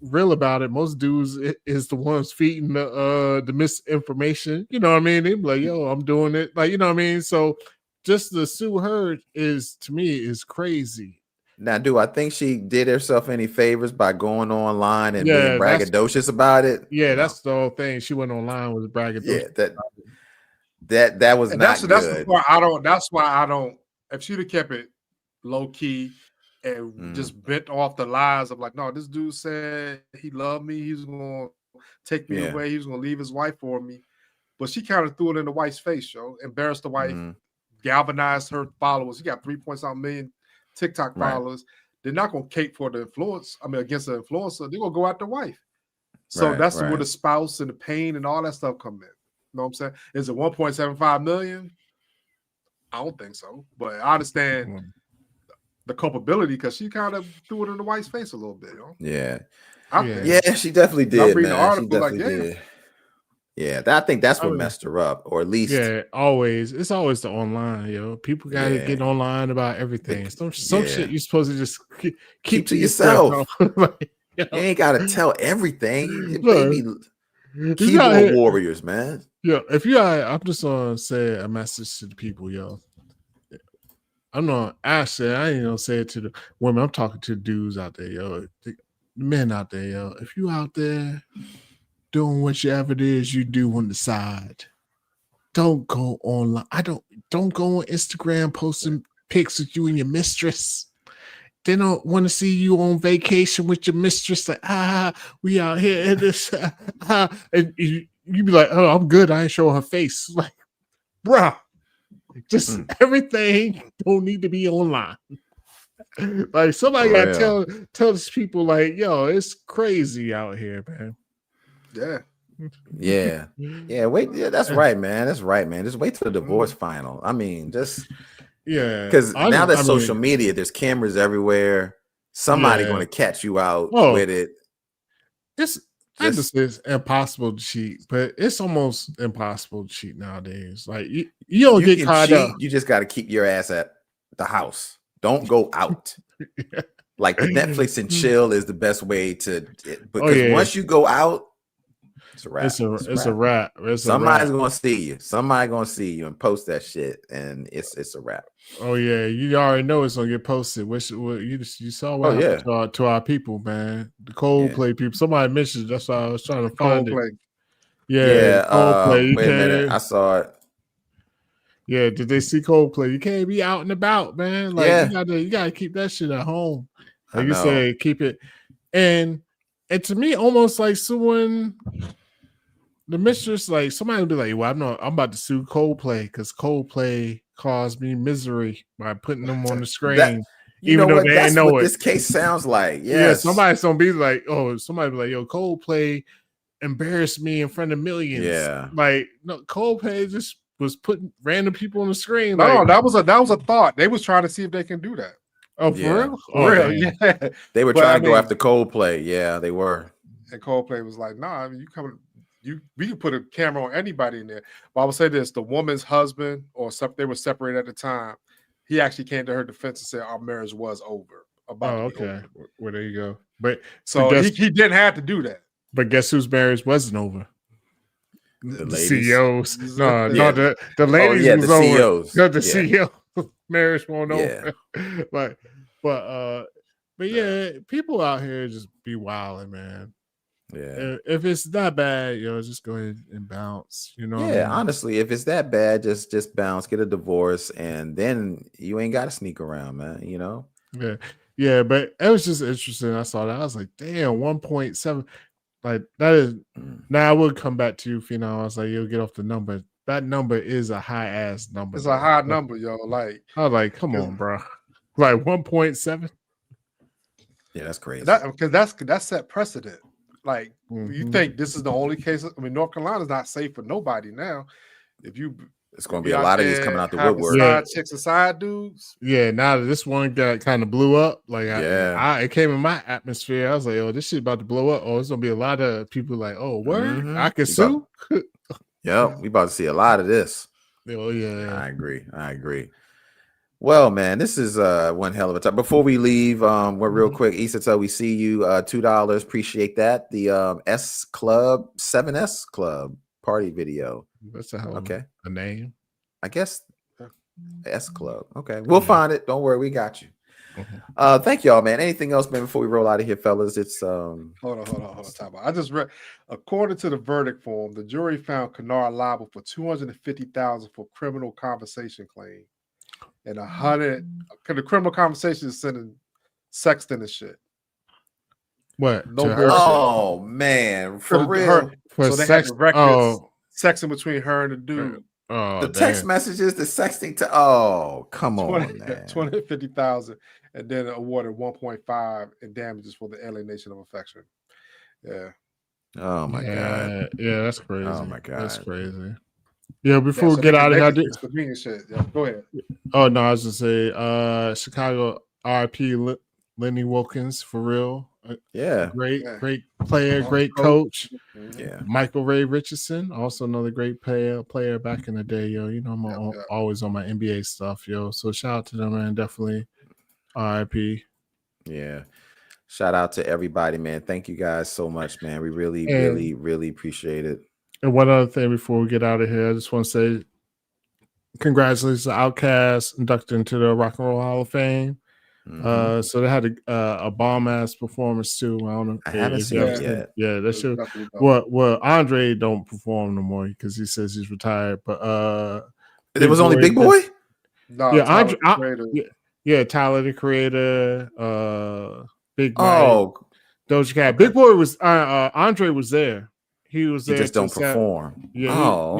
real about it, most dudes is the ones feeding the misinformation. You know what I mean? They be like, yo, I'm doing it. Like, you know what I mean? So just to sue her is, to me, is crazy. Now, do I think she did herself any favors by going online and being braggadocious about it? Yeah, that's the whole thing. She went online with braggadocious. Yeah, that was not good. That's the part I don't. That's why I don't. If she'd have kept it low key and just bent off the lies of like, no, this dude said he loved me. He's gonna take me away. He was gonna leave his wife for me. But she kind of threw it in the wife's face, yo. Embarrassed the wife, galvanized her followers. He got 3.something million TikTok followers. They're not gonna cape for the influence. I mean, against the influencer, they're gonna go at the wife. So that's where the spouse and the pain and all that stuff come in. You know what I'm saying? Is it 1.75 million? I don't think so, but I understand the culpability because she kind of threw it in the wife's face a little bit. You know? Yeah, she definitely did. I'm reading the article like, did. Yeah, I think that's what messed her up, or at least it's always the online, yo. People gotta get online about everything. Some shit you're supposed to just keep to yourself. Like, you ain't gotta tell everything. Baby, keyboard warriors, man. Yeah, I'm just gonna say a message to the people, yo. I'm not actually, I ain't gonna say it to the women. I'm talking to the dudes out there, yo. The men out there, yo. If you out there doing whatever it is you do on the side, don't go online. Don't go on Instagram posting pics with you and your mistress. They don't want to see you on vacation with your mistress. Like, we out here in this, and you be like, oh, I'm good. I ain't showing her face. Like, bruh, just everything don't need to be online. Like, somebody gotta tell these people, like, yo, it's crazy out here, man. Wait, that's right, man. That's right, man. Just wait till the divorce final. I mean, just because now that social media, there's cameras everywhere. Somebody going to catch you out with it. It's impossible to cheat, but it's almost impossible to cheat nowadays. Like you don't get caught up. You just got to keep your ass at the house. Don't go out. Like the Netflix and chill is the best way to. Because once you go out, it's a wrap. It's a wrap. Somebody's gonna see you. Somebody gonna see you and post that shit, and it's a wrap. Oh yeah, you already know it's gonna get posted. What you saw what happened to our people, man. The Coldplay people. Somebody mentioned. That's why I was trying to find it. Yeah, Coldplay. Wait a minute, I saw it. Yeah, did they see Coldplay? You can't be out and about, man. Like you gotta keep that shit at home. Like you say, keep it. And to me, almost like suing the mistress, like somebody would be like, well, I'm about to sue Coldplay because Coldplay caused me misery by putting them on the screen. You Even know though what? they That's ain't know what it. this case sounds like. Yeah, Yes. somebody's gonna be like, oh, somebody be like, yo, Coldplay embarrassed me in front of millions. Yeah. Like, no, Coldplay just was putting random people on the screen. No, Like, that was a thought. They was trying to see if they can do that. oh, for Yeah. real? For Oh, real, damn. yeah. They were But, trying I to go mean- after Coldplay. Yeah, they were. And Coldplay was like, "Nah, I mean, we can put a camera on anybody in there." But I would say this: the woman's husband, they were separated at the time. He actually came to her defense and said our marriage was over. Oh, About to be okay. over. Well, there you go. But So guess- he didn't have to do that. but guess whose marriage wasn't over? The The ladies. CEOs. No, Yeah. no, the ladies yeah, was the over. CEOs. No, the Yeah. CEO marriage won't Yeah. over. But yeah, people out here just be wilding, man. Yeah. If it's that bad, just go ahead and bounce. You know. what I Yeah, mean? honestly, if it's that bad, just bounce, get a divorce, and then you ain't got to sneak around, man. You know. Yeah, yeah, but it was just interesting. I saw that. I was like, damn, 1.7. Like that is. Mm. Now I would come back to you, Phenom. I was like, you'll get off the number. That number is a high ass number. It's though. a high number, yo. Like I was like, come on, bro. Like 1.7. Yeah, that's crazy. that, because that's set precedent. Like you Mhm. think this is the only case? I mean, North Carolina's not safe for nobody now. If you It's going to be a lot of these coming out the having woodwork. Yeah. side chicks and side dudes. Yeah, now that this one got kind of blew up, like Yeah. it came in my atmosphere. I was like, oh, this shit about to blow up. Oh, there's gonna be a lot of people like, oh, word, Mhm. I can You sue. Yep, we about to see a lot of this. Oh yeah, I agree. Well, man, this is one hell of a time. Before we leave, we're real quick. Issa, we see you $2. Appreciate that. The S Club 7S Club party video. that's a hell of Okay, a name. I guess S Club. Okay, we'll find it. Don't worry, we got you. Mhm. Thank y'all, man. Anything else, man, before we roll out of here, fellas? It's Hold on. Time out. I just read. According to the verdict form, the jury found Kennard liable for $250,000 for criminal conversation claim, and $100. Because the criminal conversation is sending sexting and shit. What? No to her? bullshit. oh man, for Her- real. For so they had sex? the records. Oh, Sexting between her and the dude. oh, The text damn. messages, the sexting to come on, 20 man. 250,000, and then awarded 1.5 in damages for the alienation of affection. Yeah. Oh my god. Yeah, that's crazy. Oh, my that's God. crazy. Yeah, before Yeah, we get out of here, I did. It's convenient shit. Yeah, go ahead. Oh no, I was just say, Chicago RIP Lenny Wilkins for real. Yeah. Great Yeah. player, Oh, great coach. coach. Yeah. Michael Ray Richardson, also another great player back in the day, yo. You know, I'm Yeah. always on my NBA stuff, yo. So shout out to them, man. Definitely RIP. Yeah. Shout out to everybody, man. Thank you guys so much, man. We really, And- really, really appreciate it. And one other thing before we get out of here, I just want to say congratulations to Outkast inducted into the Rock and Roll Hall of Fame. Mhm. So they had a bomb ass performance too. I don't know. I haven't if seen you it ever yet. Yeah, that should. Definitely dope. Well, Andre don't perform no more because he says he's retired. But It was only Boy Big did- Boy? No, yeah, Tyler, Andre- the creator. yeah, Tyler the Creator, Big Mike, Oh, Doja Cat. okay. Big Boy was Andre was there. He was he there. just to don't set- perform. Yeah, Oh,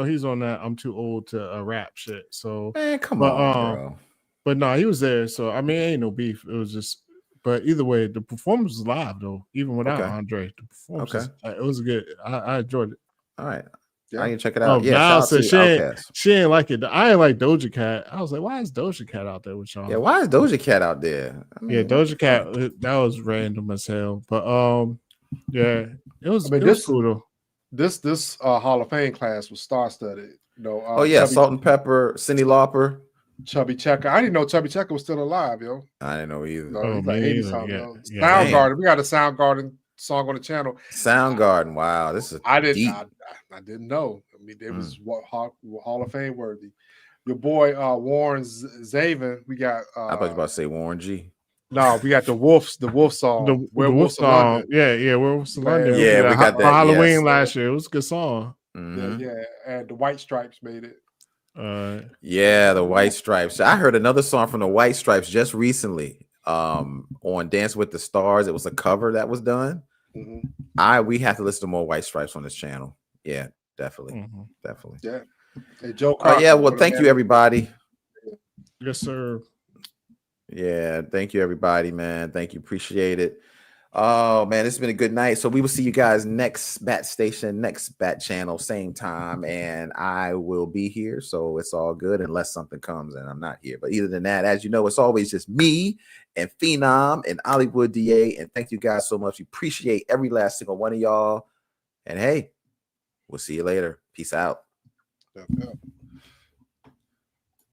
he's on that. I'm too old to rap shit. So, man, come but, on, bro. but no, he was there. So I mean, ain't no beef. It was just. But either way, the performance was live though. Even without Okay. Andre, the performance. Okay. It was good. I enjoyed it. All right. Yeah. I can check it Oh, out. Yeah, Val shout out said to she ain't, Outkast. she ain't like it. I ain't like Doja Cat. I was like, why is Doja Cat out there with y'all? Yeah, why is Doja Cat out there? I Yeah, mean, Doja Cat. That was random as hell. But yeah, it was. I mean, it was this- cool though. This Hall of Fame class was star-studded. You know, Oh yeah, Chubby, Salt and Pepper, Cyndi Lauper. Chubby Checker. I didn't know Chubby Checker was still alive, yo. I didn't know either. No, Oh, he's like me 80 either, something. yeah, yo. yeah. Soundgarden. We got a Soundgarden song on the channel. Soundgarden. Wow, this is I didn't. deep. I didn't know. I mean, it was what Hall of Fame worthy. Your boy Warren Zevon. We got. I thought you were about to say Warren G. No, we got the Wolf song. The Werewolves of song. London. Yeah, Werewolves of London. Yeah, we got for that, Halloween yes. last year. It was a good song. Mhm. Yeah, and the White Stripes made it. Yeah, the White Stripes. I heard another song from the White Stripes just recently. On Dance with the Stars. It was a cover that was done. Mhm. We have to listen to more White Stripes on this channel. Yeah, definitely. Mhm. Definitely. Yeah. Hey, Joe. Yeah, Cocker, well, thank you, everybody. Yes, sir. Yeah, thank you, everybody, man. Thank you, appreciate it. Oh man, it's been a good night. So we will see you guys next Bat Station, next Bat Channel, same time, and I will be here. So it's all good unless something comes and I'm not here. But either than that, as you know, it's always just me and Phenom and Hollywood DA. And thank you guys so much. We appreciate every last single one of y'all. And hey, we'll see you later. Peace out. Yeah, yeah.